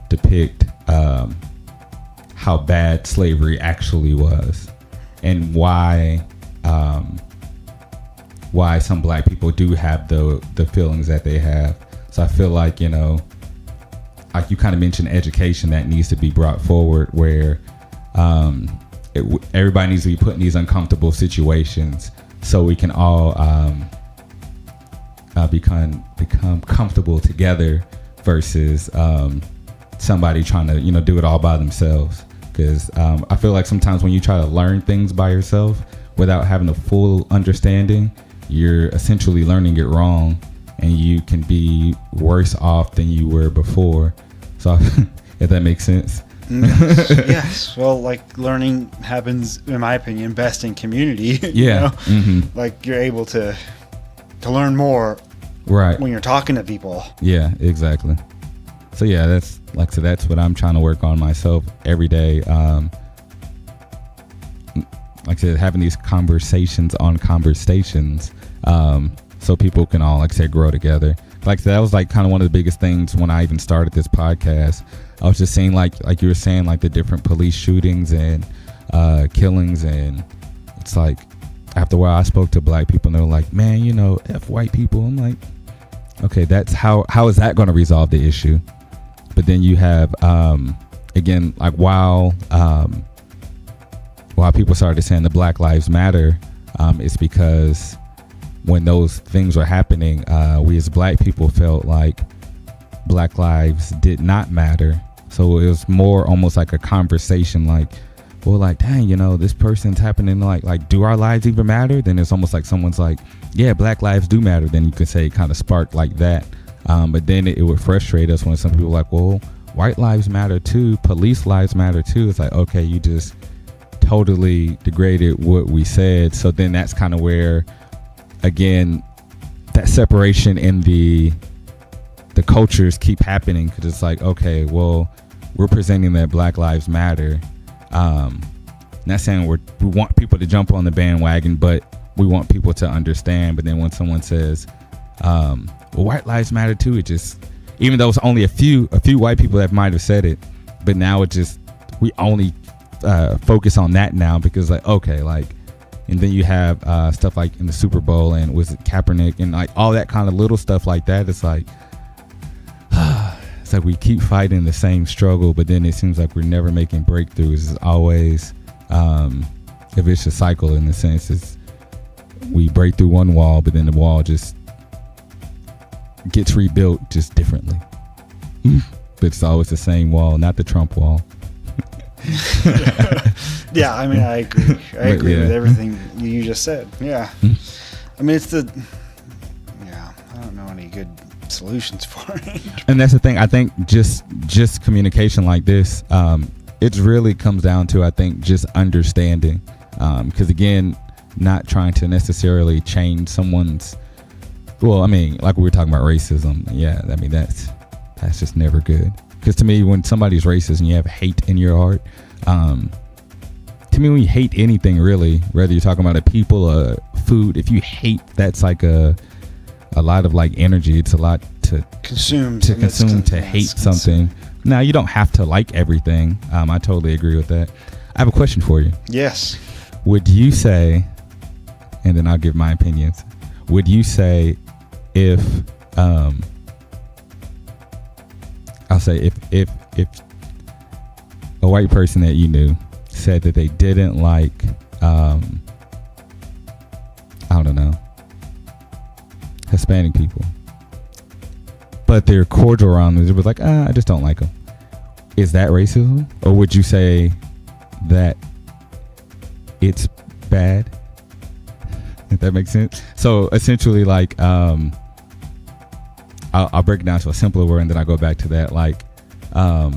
depict how bad slavery actually was, and why some black people do have the feelings that they have. So I feel like, like you kind of mentioned education that needs to be brought forward, where everybody needs to be put in these uncomfortable situations so we can all become comfortable together versus somebody trying to do it all by themselves. Because I feel like sometimes when you try to learn things by yourself without having a full understanding, you're essentially learning it wrong, and you can be worse off than you were before. So if that makes sense. Yes. Well, like learning happens, in my opinion, best in community. Yeah. Mm-hmm. Like you're able to learn more, right, when you're talking to people. Yeah, exactly. So yeah, that's like, so that's what I'm trying to work on myself every day. Like I said, having these conversations on ConverStayShuns, so people can all, like I said, grow together. Like that was like kind of one of the biggest things when I even started this podcast. I was just saying, like you were saying, like the different police shootings and killings, and it's like after a while I spoke to black people and they were like, man, F white people. I'm like, okay, that's how is that going to resolve the issue? But then you have again, like while people started saying the Black Lives Matter, it's because when those things were happening, we as black people felt like black lives did not matter. So it was more almost like a conversation, like, well, like, dang, this person's happening, like do our lives even matter? Then it's almost like someone's like, yeah, black lives do matter. Then you could say it kind of sparked like that. But then it would frustrate us when some people were like, well, white lives matter too, police lives matter too. It's like, okay, you just totally degraded what we said. So then that's kind of where, again, that separation in the cultures keep happening, because it's like, okay, well, we're presenting that Black Lives Matter. Not saying we want people to jump on the bandwagon, but we want people to understand. But then when someone says, well, white lives matter too, it just, even though it's only a few white people that might have said it, but now it just, we only focus on that now, because like, okay, like, and then you have stuff like in the Super Bowl, and was it Kaepernick, and like all that kind of little stuff like that. It's like, it's like we keep fighting the same struggle, but then it seems like we're never making breakthroughs. It's always a vicious cycle, in the sense is we break through one wall, but then the wall just gets rebuilt just differently. But it's always the same wall, not the Trump wall. Yeah, I mean, I agree. I agree with everything you just said. Yeah. I mean, I don't know any good solutions for it. And that's the thing. I think just communication like this, it really comes down to, I think, just understanding. Because again, not trying to necessarily change someone's, well, I mean, like we were talking about racism. Yeah, I mean, that's just never good. Because to me, when somebody's racist and you have hate in your heart, to me, when you hate anything, really, whether you're talking about a people or food, if you hate, that's like a lot of like energy. It's a lot to consume to hate something. Now, you don't have to like everything. I totally agree with that. I have a question for you. Yes. Would you say, and then I'll give my opinions, would you say if I'll say if a white person that you knew said that they didn't like I don't know, Hispanic people, but they're cordial around them, it was like, I just don't like them, is that racism? Or would you say that it's bad? If that makes sense. So essentially, like, I'll break it down to a simpler word, and then I go back to that. Like, I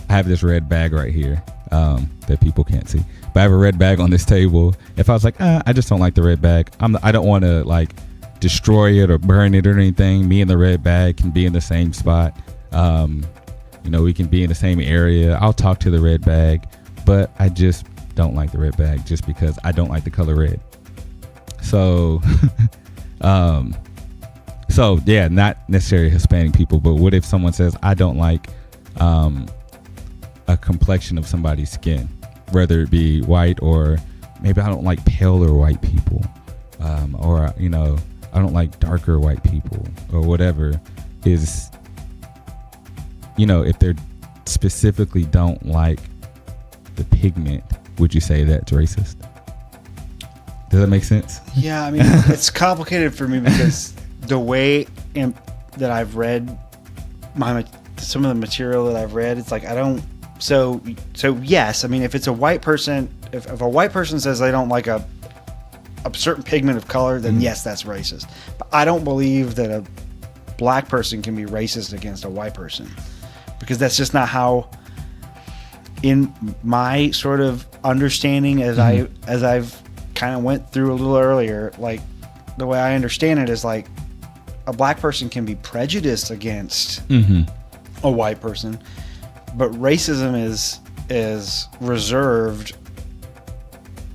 have this red bag right here that people can't see, but I have a red bag on this table. If I was like, I just don't like the red bag, I don't want to like destroy it or burn it or anything. Me and the red bag can be in the same spot. We can be in the same area. I'll talk to the red bag, but I just don't like the red bag just because I don't like the color red. So, so yeah, not necessarily Hispanic people, but what if someone says, I don't like a complexion of somebody's skin, whether it be white, or maybe I don't like paler white people, or, I don't like darker white people, or whatever is, if they're specifically don't like the pigment, would you say that's racist? Does that make sense? Yeah, I mean, it's complicated for me because the way that I've read some of the material that I've read, it's like I don't. So yes, I mean, if it's a white person, if a white person says they don't like a certain pigment of color, then yes, that's racist. But I don't believe that a black person can be racist against a white person, because that's just not how. In my sort of understanding, as I've kind of went through a little earlier, like the way I understand it is like a black person can be prejudiced against a white person, but racism is reserved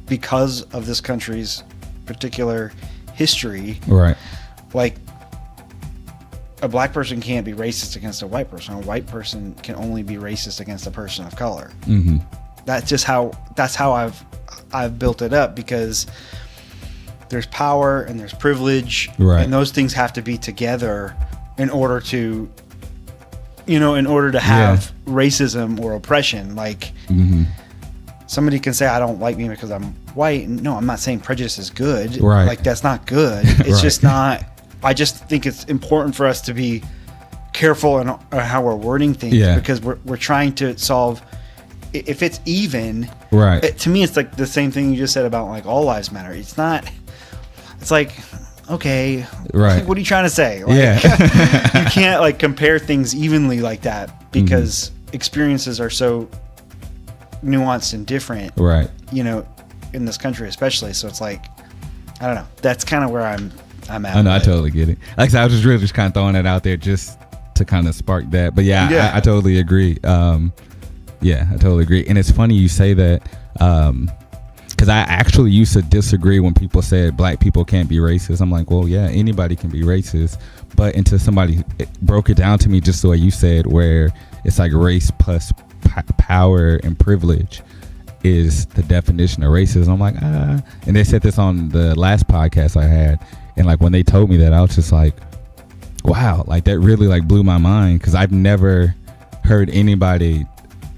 because of this country's particular history. Right. Like a black person can't be racist against a white person. A white person can only be racist against a person of color. That's how I've built it up, because there's power and there's privilege, right, and those things have to be together in order to have racism or oppression. Like somebody can say, I don't like me because I'm white. No, I'm not saying prejudice is good. Right. Like that's not good. It's just not. I just think it's important for us to be careful in how we're wording things, because we're trying to solve. If it's even, right? To me, it's like the same thing you just said about like all lives matter. It's not. It's like, okay, right? Like, what are you trying to say? Like, you can't like compare things evenly like that, because experiences are so nuanced and different, right. In this country especially. So it's like, I don't know. That's kind of where I'm at. I know, I totally get it. Like I said, I was just really just kind of throwing that out there just to kind of spark that. But yeah. I totally agree. I totally agree. And it's funny you say that, because I actually used to disagree when people said black people can't be racist. I'm like, well, yeah, anybody can be racist. But until somebody broke it down to me just the way you said, where it's like race plus power and privilege is the definition of racism. I'm like, and they said this on the last podcast I had, and like when they told me that, I was just like, wow, like that really like blew my mind, because I've never heard anybody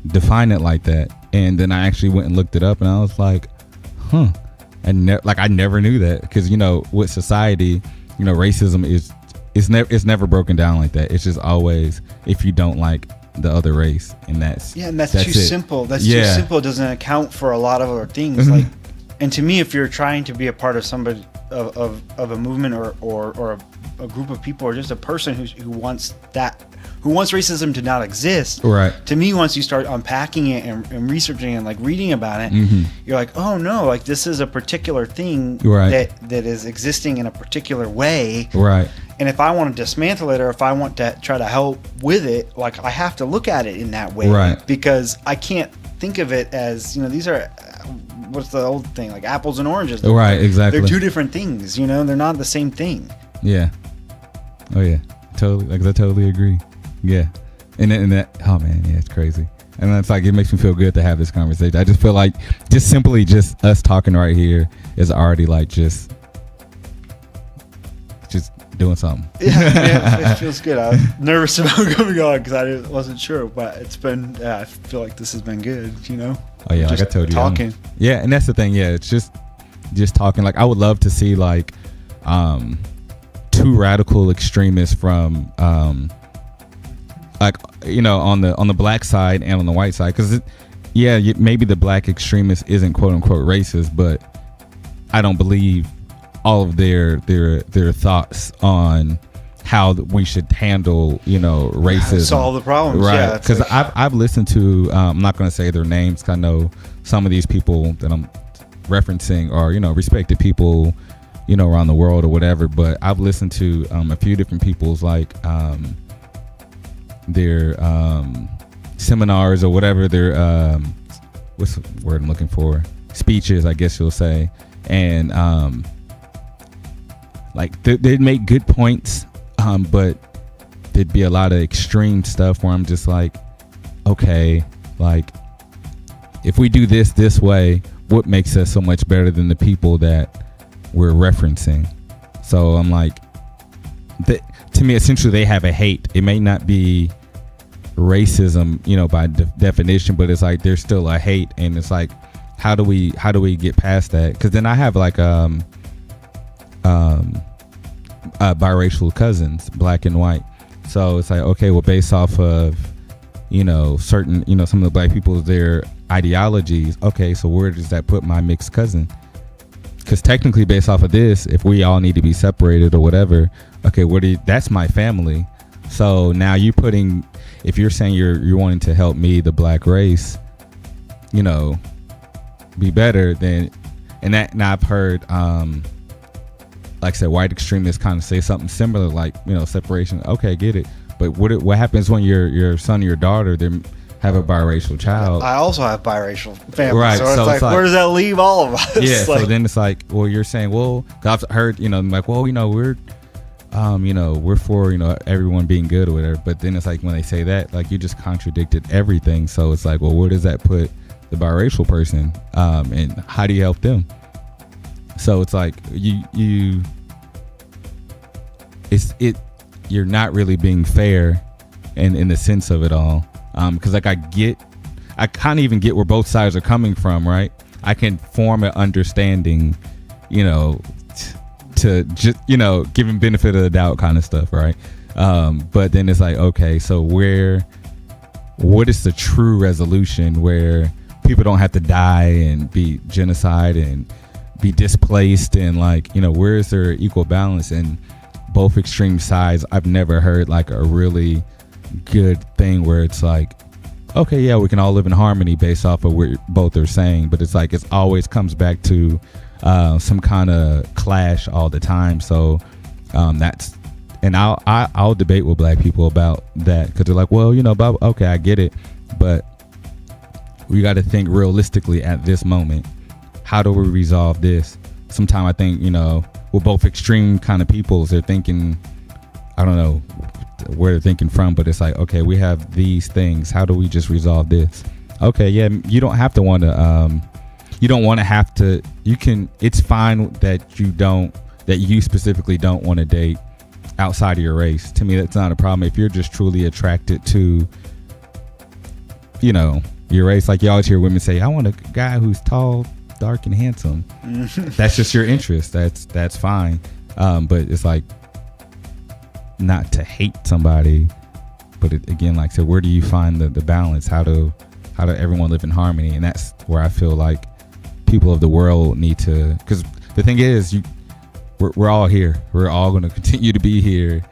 define it like that. And then I actually went and looked it up, and I was like, I never knew that, because with society, racism is never broken down like that. It's just always if you don't like the other race, and that's too simple. Too simple. It doesn't account for a lot of other things. Like, and to me, if you're trying to be a part of somebody of a movement or a group of people, or just a person who wants racism to not exist, right? To me, once you start unpacking it and researching and like reading about it, you're like, oh no, like this is a particular thing, right, that is existing in a particular way, right? And if I want to dismantle it, or if I want to try to help with it, like I have to look at it in that way, right? Because I can't think of it as, these are, what's the old thing, like apples and oranges, right? Exactly. They're two different things, they're not the same thing. Yeah. Oh yeah. Totally. Like I totally agree. Yeah. And that, oh man, yeah, it's crazy. And it's like, it makes me feel good to have this conversation. I just feel like just us talking right here is already like just doing something. Yeah, it feels good. I was nervous about coming on because I wasn't sure, but it's been, I feel like this has been good, Oh yeah, just like I told you. Talking. Yeah, and that's the thing, yeah, it's just talking. Like I would love to see like two radical extremists from like, on the black side and on the white side, because maybe the black extremist isn't quote unquote racist, but I don't believe all of their thoughts on how we should handle racism, solve the problems, right? Because I've listened to I'm not going to say their names, because I know some of these people that I'm referencing are respected people around the world or whatever, but I've listened to a few different people's like their seminars or whatever, their what's the word I'm looking for, speeches, I guess you'll say, and like they'd make good points, but there'd be a lot of extreme stuff where I'm just like, okay, like if we do this way, what makes us so much better than the people that we're referencing? So I'm like, to me, essentially they have a hate. It may not be racism, by definition, but it's like there's still a hate, and it's like, how do we get past that? Because then I have like biracial cousins, black and white. So it's like, okay, well, based off of certain some of the black people, their ideologies, okay, so where does that put my mixed cousin? Because technically, based off of this, if we all need to be separated or whatever, okay, that's my family. So now if you're saying you're wanting to help me, the black race, be better, then, and I've heard like I said, white extremists kind of say something similar, like separation. Okay, get it. But what happens when your son or your daughter they have a biracial child? I also have biracial family, right? So it's like, where does that leave all of us? Yeah. So then it's like, well, you're saying, well, I've heard, like, well, we're we're for everyone being good or whatever. But then it's like when they say that, like you just contradicted everything. So it's like, well, where does that put the biracial person? And how do you help them? So it's like you're not really being fair in the sense of it all. Because like I kind of even get where both sides are coming from, right? I can form an understanding, to just give him benefit of the doubt kind of stuff, right? But then it's like, okay, so what is the true resolution where people don't have to die and be genocide and be displaced, and like where is there equal balance? And both extreme sides, I've never heard like a really good thing where it's like, okay, yeah, we can all live in harmony based off of what both are saying, but it's like it always comes back to some kind of clash all the time. So that's, and I'll debate with black people about that, because they're like, well, okay, I get it, but we got to think realistically at this moment. How do we resolve this? Sometimes I think, we're both extreme kind of peoples. They're thinking, I don't know where they're thinking from, but it's like, okay, we have these things. How do we just resolve this? Okay, yeah, you don't have to want to, you can, it's fine that you specifically don't want to date outside of your race. To me, that's not a problem. If you're just truly attracted to, your race, like you always hear women say, I want a guy who's tall, dark, and handsome. That's just your interest. That's fine. But it's like, not to hate somebody, but again, like I said, where do you find the balance? How do everyone live in harmony? And that's where I feel like people of the world need to, because the thing is, we're all here. We're all going to continue to be here.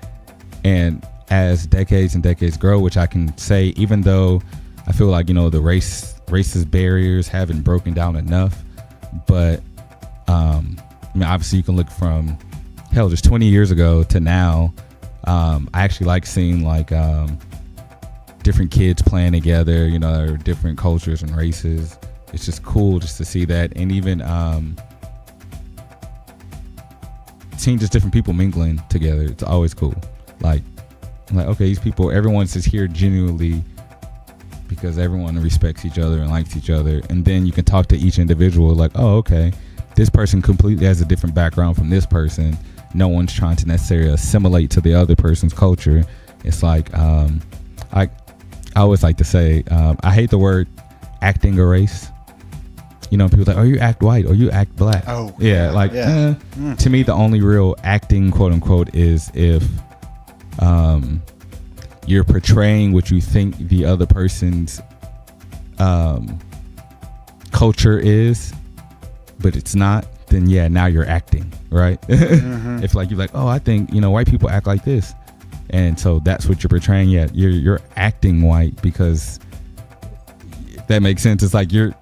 And as decades and decades grow, which I can say, even though I feel like, the racist barriers haven't broken down enough, but obviously you can look from just 20 years ago to now. I actually like seeing like different kids playing together, or different cultures and races. It's just cool just to see that. And even seeing just different people mingling together, it's always cool. Like okay, these people, everyone's just here genuinely because everyone respects each other and likes each other. And then you can talk to each individual like, oh, okay, this person completely has a different background from this person. No one's trying to necessarily assimilate to the other person's culture. It's like, I always like to say, I hate the word acting a race. People like, oh, you act white or you act black. Oh, yeah. To me, the only real acting, quote unquote, is if you're portraying what you think the other person's culture is, but it's not. Then yeah, now you're acting, right? Mm-hmm. If like you're like, oh, I think white people act like this, and so that's what you're portraying. Yeah, you're acting white, because if that makes sense. It's like you're.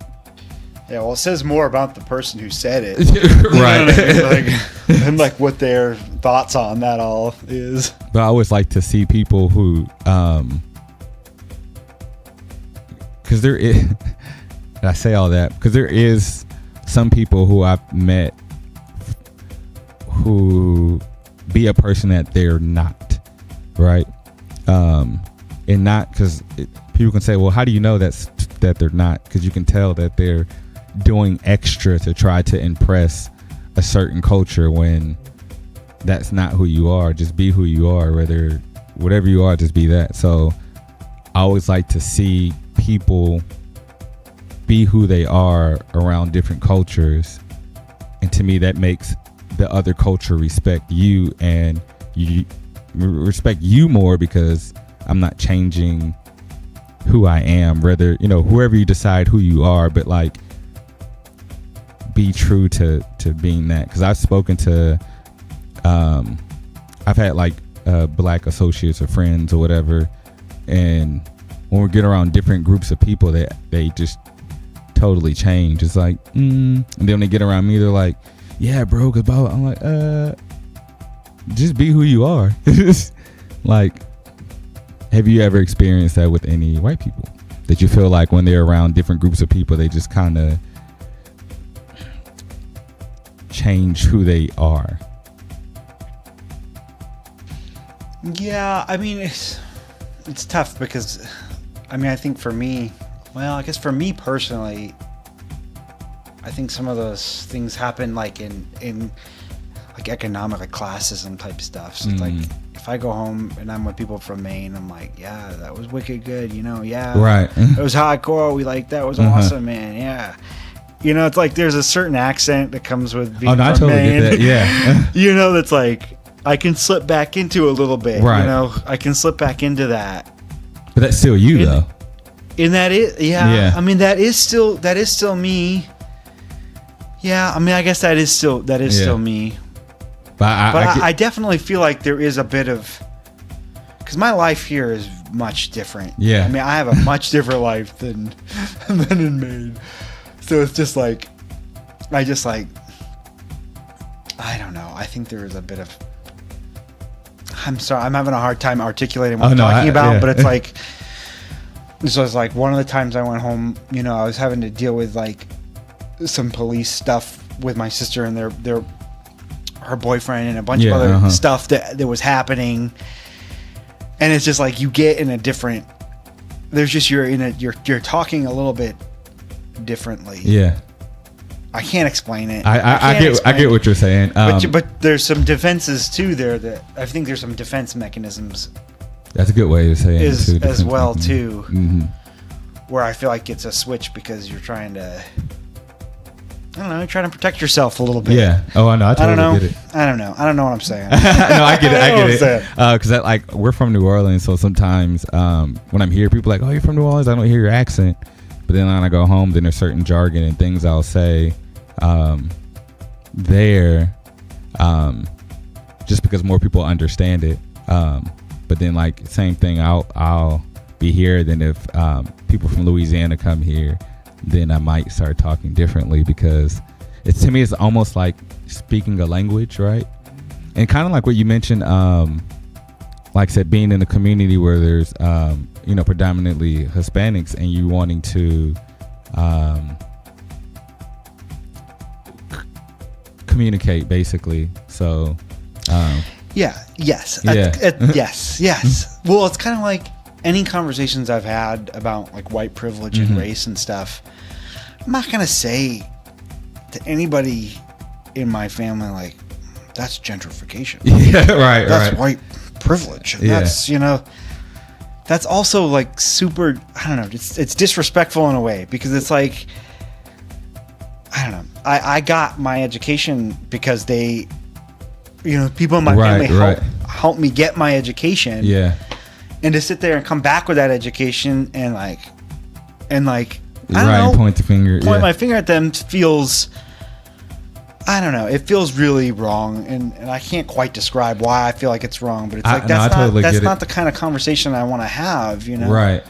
Yeah, well, it says more about the person who said it, right? And like what their thoughts on that all is. But I always like to see people who, because there is. I say all that because there is some people who I've met who be a person that they're not, right? And not because people can say, well, how do you know that they're not? Because you can tell that they're doing extra to try to impress a certain culture when that's not who you are. Just be who you are, whatever you are, just be that. So I always like to see people be who they are around different cultures, and to me that makes the other culture respect you, and you respect you more because I'm not changing who I am. Rather, whoever you decide who you are, but like be true to being that. Because I've spoken to I've had like black associates or friends or whatever, and when we get around different groups of people, they just totally change. It's like, and then when they get around me, they're like, yeah, bro, cause blah, blah. I'm like, just be who you are. Like, have you ever experienced that with any white people, that you feel like when they're around different groups of people, they just kind of change who they are? Yeah, I mean, it's tough because, I think for me, well, I guess for me personally, I think some of those things happen like in like economic, like classism type stuff. So it's like if I go home and I'm with people from Maine, I'm like, yeah, that was wicked good, yeah, right. It was hardcore. We like that was awesome, man. Yeah, it's like there's a certain accent that comes with being from I totally Maine. Get that. Yeah, that's like I can slip back into a little bit. Right. I can slip back into that. But that's still you, though. And that is, yeah. I mean, that is still me. Yeah, I mean, I guess that is still me. But I definitely feel like there is a bit of, because my life here is much different. Yeah. I mean, I have a much different life than in Maine. So it's just like, I don't know. I think there is a bit of, I'm sorry, I'm having a hard time articulating what I'm talking about, but it's like, so it's like one of the times I went home, you know, I was having to deal with like some police stuff with my sister and her boyfriend and a bunch of other stuff that was happening. And it's just like you get in a different, there's just you're talking a little bit differently. Yeah. I can't explain it. I get what you're saying. But there's some defenses too there that I think there's some defense mechanisms. That's a good way to say it as well too. Mm-hmm. Where I feel like it's a switch because you're trying to, I don't know, you're trying to protect yourself a little bit. Yeah. Oh, I know. I totally get it. I don't know what I'm saying. No, I get it. Because like we're from New Orleans, so sometimes when I'm here, people are like, "Oh, you're from New Orleans." I don't hear your accent. But then when I go home, then there's certain jargon and things I'll say there, just because more people understand it. But then like same thing, I'll be here. Then if people from Louisiana come here, then I might start talking differently because to me it's almost like speaking a language, right? And kind of like what you mentioned, like I said, being in a community where there's predominantly Hispanics and you wanting to communicate basically. So yes. Yes. Well, it's kind of like any conversations I've had about like white privilege and race and stuff. I'm not gonna say to anybody in my family like that's gentrification. Yeah, right. That's white privilege. And that's that's also like super. I don't know. It's disrespectful in a way because it's like I don't know. I got my education because they. People in my family helped me get my education. Yeah. And to sit there and come back with that education and I don't know, point my finger at them feels, I don't know, it feels really wrong, and I can't quite describe why I feel like it's wrong, but it's like that's not the kind of conversation I want to have, Right.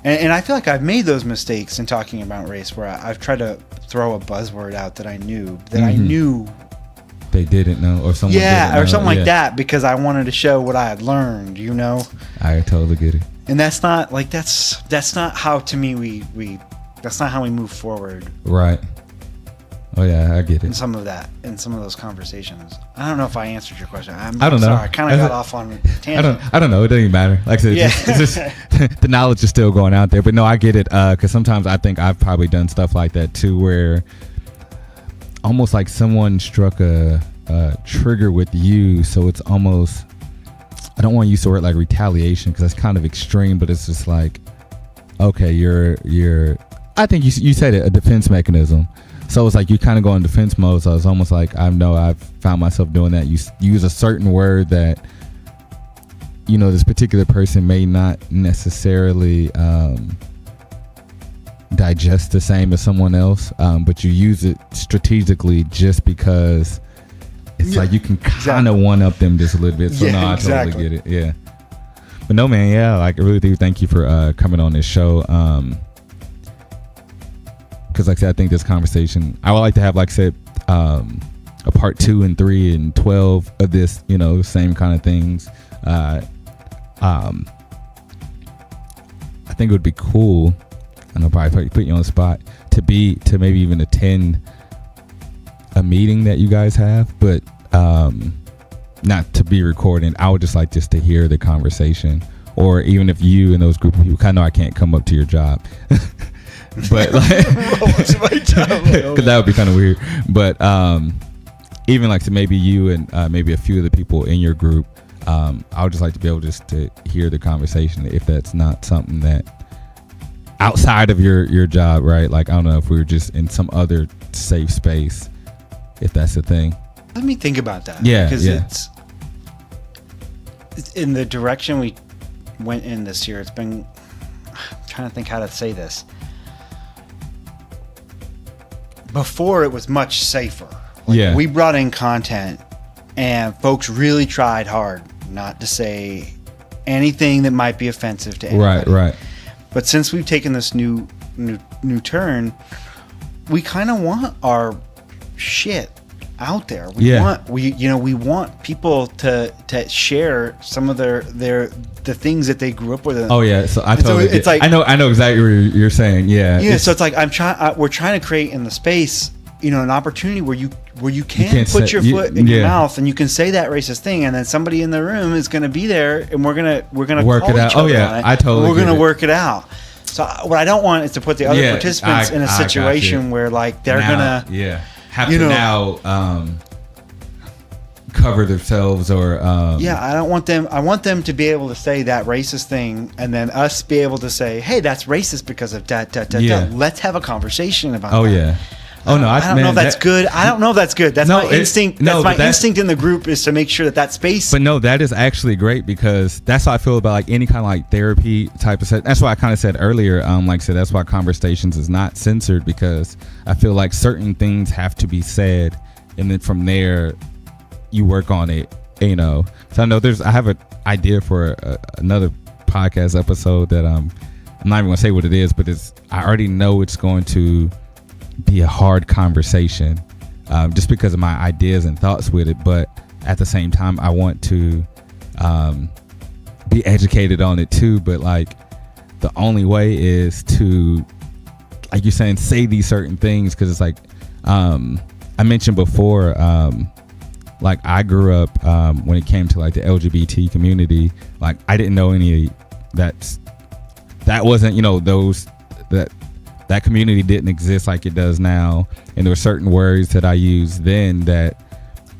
And I feel like I've made those mistakes in talking about race where I've tried to throw a buzzword out that I knew they didn't know, or someone didn't know. Or something like that, because I wanted to show what I had learned, I totally get it. And that's not like that's not how, to me, we that's not how we move forward. Right. Oh yeah, I get it. In some of those conversations. I don't know if I answered your question. I don't know. Sorry, I kind of got off on a tangent. I don't know. It doesn't even matter. Like I said, it's just the knowledge is still going out there. But no, I get it. Because sometimes I think I've probably done stuff like that too, where almost like someone struck a trigger with you, so it's almost, I don't want to use the word like retaliation because that's kind of extreme, but it's just like, okay, you're I think you said it, a defense mechanism. So it's like you kind of go in defense mode. So it's almost like I've found myself doing that. You use a certain word that this particular person may not necessarily digest the same as someone else, but you use it strategically just because it's like you can kind of one up them just a little bit. So no, I totally get it. Yeah. But no, man, like I really do thank you for coming on this show. Because like I said, I think this conversation, I would like to have, like I said, a part 2 and 3 and 12 of this, same kind of things. I think it would be cool, I know probably put you on the spot, to maybe even attend a meeting that you guys have, but not to be recording. I would just like to hear the conversation, or even if you and those group of people, I know I can't come up to your job, but like, because that would be kind of weird. But even like to maybe you and maybe a few of the people in your group, I would just like to be able just to hear the conversation, if that's not something that outside of your job, right? Like, I don't know if we were just in some other safe space, if that's the thing. Let me think about that. Yeah, because it's in the direction we went in this year. It's been, I'm trying to think how to say this. Before, it was much safer. We brought in content, and folks really tried hard not to say anything that might be offensive to anybody. Right. But since we've taken this new turn, we kind of want our shit out there. We want people to share some of the things that they grew up with. Oh yeah, so I totally it's like, I know exactly what you're saying. Yeah. So it's like we're trying to create in the space, an opportunity where you can put your foot in your mouth and you can say that racist thing, and then somebody in the room is going to be there, and we're gonna work call it out. I totally. We're gonna work it out. So what I don't want is to put the other participants in a situation where like they're gonna have to now cover themselves or I don't want them. I want them to be able to say that racist thing, and then us be able to say, hey, that's racist because of da. Let's have a conversation about that. Yeah. Oh no, I don't know if that's good. I don't know if that's good. That's my instinct. That's instinct in the group is to make sure that space. But no, that is actually great, because that's how I feel about like any kind of like therapy type of set. That's why I kind of said earlier, like I said, that's why ConverStayShuns is not censored, because I feel like certain things have to be said, and then from there, you work on it. So I know I have an idea for another podcast episode that I'm not even gonna say what it is, but I already know it's going to be a hard conversation, just because of my ideas and thoughts with it, but at the same time I want to be educated on it too. But like the only way is to, like you're saying, say these certain things, because it's like I mentioned before, like I grew up when it came to like the LGBT community, like I didn't know any that wasn't that community didn't exist like it does now, and there were certain words that I used then that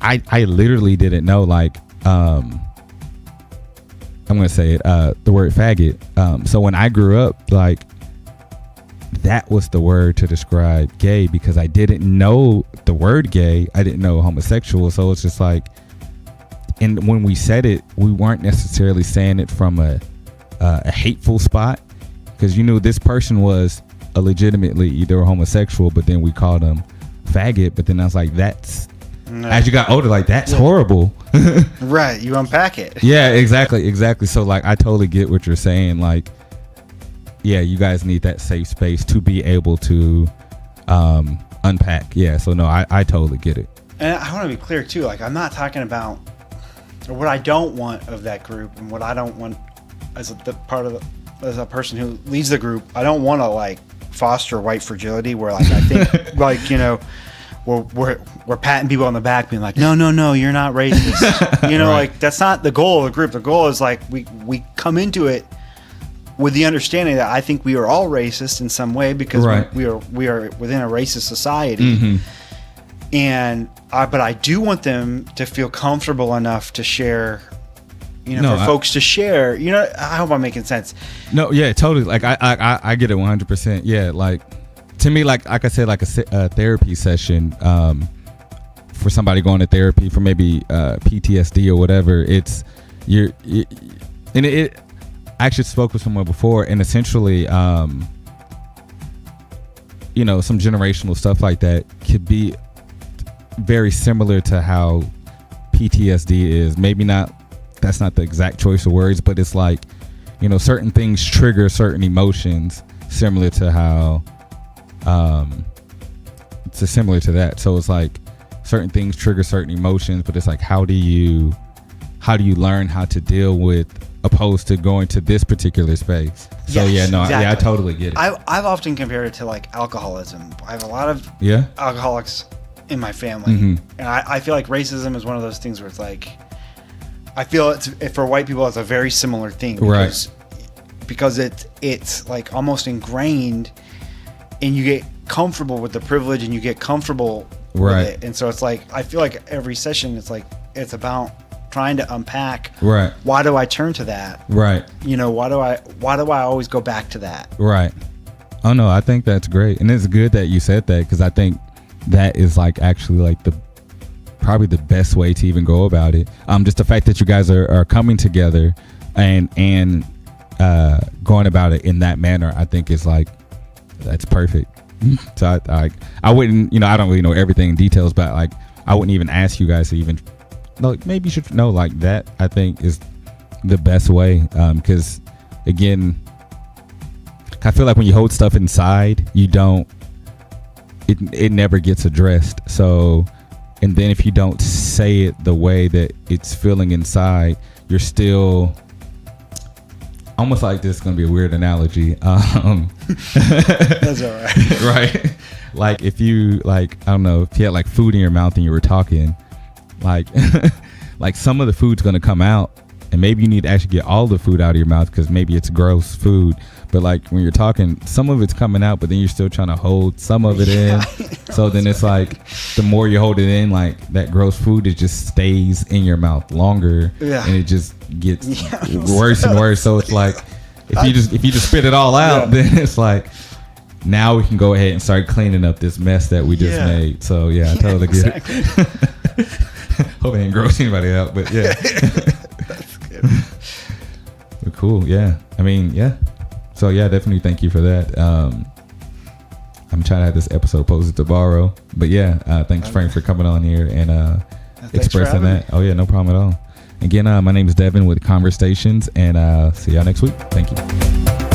I literally didn't know, like I'm gonna say it, the word faggot. So when I grew up, like that was the word to describe gay, because I didn't know the word gay, I didn't know homosexual. So it's just like, and when we said it, we weren't necessarily saying it from a hateful spot, because this person was legitimately either homosexual, but then we called them faggot. But then I was like, as you got older, like that's horrible. Right, you unpack it. Yeah, exactly. So like I totally get what you're saying. Like, yeah, you guys need that safe space to be able to unpack. Yeah, so no, I totally get it. And I want to be clear too, like I'm not talking about what I don't want of that group, and what I don't want as a person who leads the group. I don't want to like foster white fragility, where like I think like we're patting people on the back, being like, no, you're not racist. Right. Like that's not the goal of the group. The goal is like we come into it with the understanding that I think we are all racist in some way, because we are within a racist society. Mm-hmm. And but I do want them to feel comfortable enough to share. Folks to share. I hope I'm making sense. No, yeah, totally. Like I get it 100%. Yeah, like to me, like I said, like a therapy session for somebody going to therapy for maybe PTSD or whatever. It's and it. I actually spoke with someone before, and essentially, some generational stuff like that could be very similar to how PTSD is. Maybe not. That's not the exact choice of words, but it's like, certain things trigger certain emotions similar to how, it's similar to that. So it's like certain things trigger certain emotions, but it's like, how do you learn how to deal with, opposed to going to this particular space? So yes, exactly. I totally get it. I've often compared it to like alcoholism. I have a lot of alcoholics in my family, and I feel like racism is one of those things where it's like, I feel for white people it's a very similar thing, because it's like almost ingrained, and you get comfortable with the privilege, and you get comfortable with it, and so it's like I feel like every session it's about trying to unpack. Right. Why do I turn to that? Right. Why do I always go back to that? Right. Oh no, I think that's great, and it's good that you said that, because I think that is like actually like probably the best way to even go about it. Just the fact that you guys are coming together and going about it in that manner, I think is like, that's perfect. So I wouldn't, I don't really know everything in details, but like I wouldn't even ask you guys to even maybe you should know like that. I think is the best way. Because again, I feel like when you hold stuff inside, it never gets addressed. So, and then if you don't say it the way that it's feeling inside, you're still almost like, this is going to be a weird analogy. That's all right. Right. Like if you, like, I don't know, if you had like food in your mouth and you were talking, like, like some of the food's going to come out, and maybe you need to actually get all the food out of your mouth because maybe it's gross food. But like when you're talking, some of it's coming out, but then you're still trying to hold some of it in. So then it's like, the more you hold it in, like that gross food, it just stays in your mouth longer, and it just gets worse and worse. So it's like, if you just spit it all out, then it's like, now we can go ahead and start cleaning up this mess that we just made. So yeah, I totally get it. Hope it ain't gross anybody out, but yeah. That's good. But cool, yeah. I mean, yeah. So yeah, definitely thank you for that. I'm trying to have this episode posted tomorrow, but yeah, thanks Frank for coming on here and expressing that. Oh yeah, no problem at all. Again, my name is Devin with ConverStayShuns, and see y'all next week. Thank you.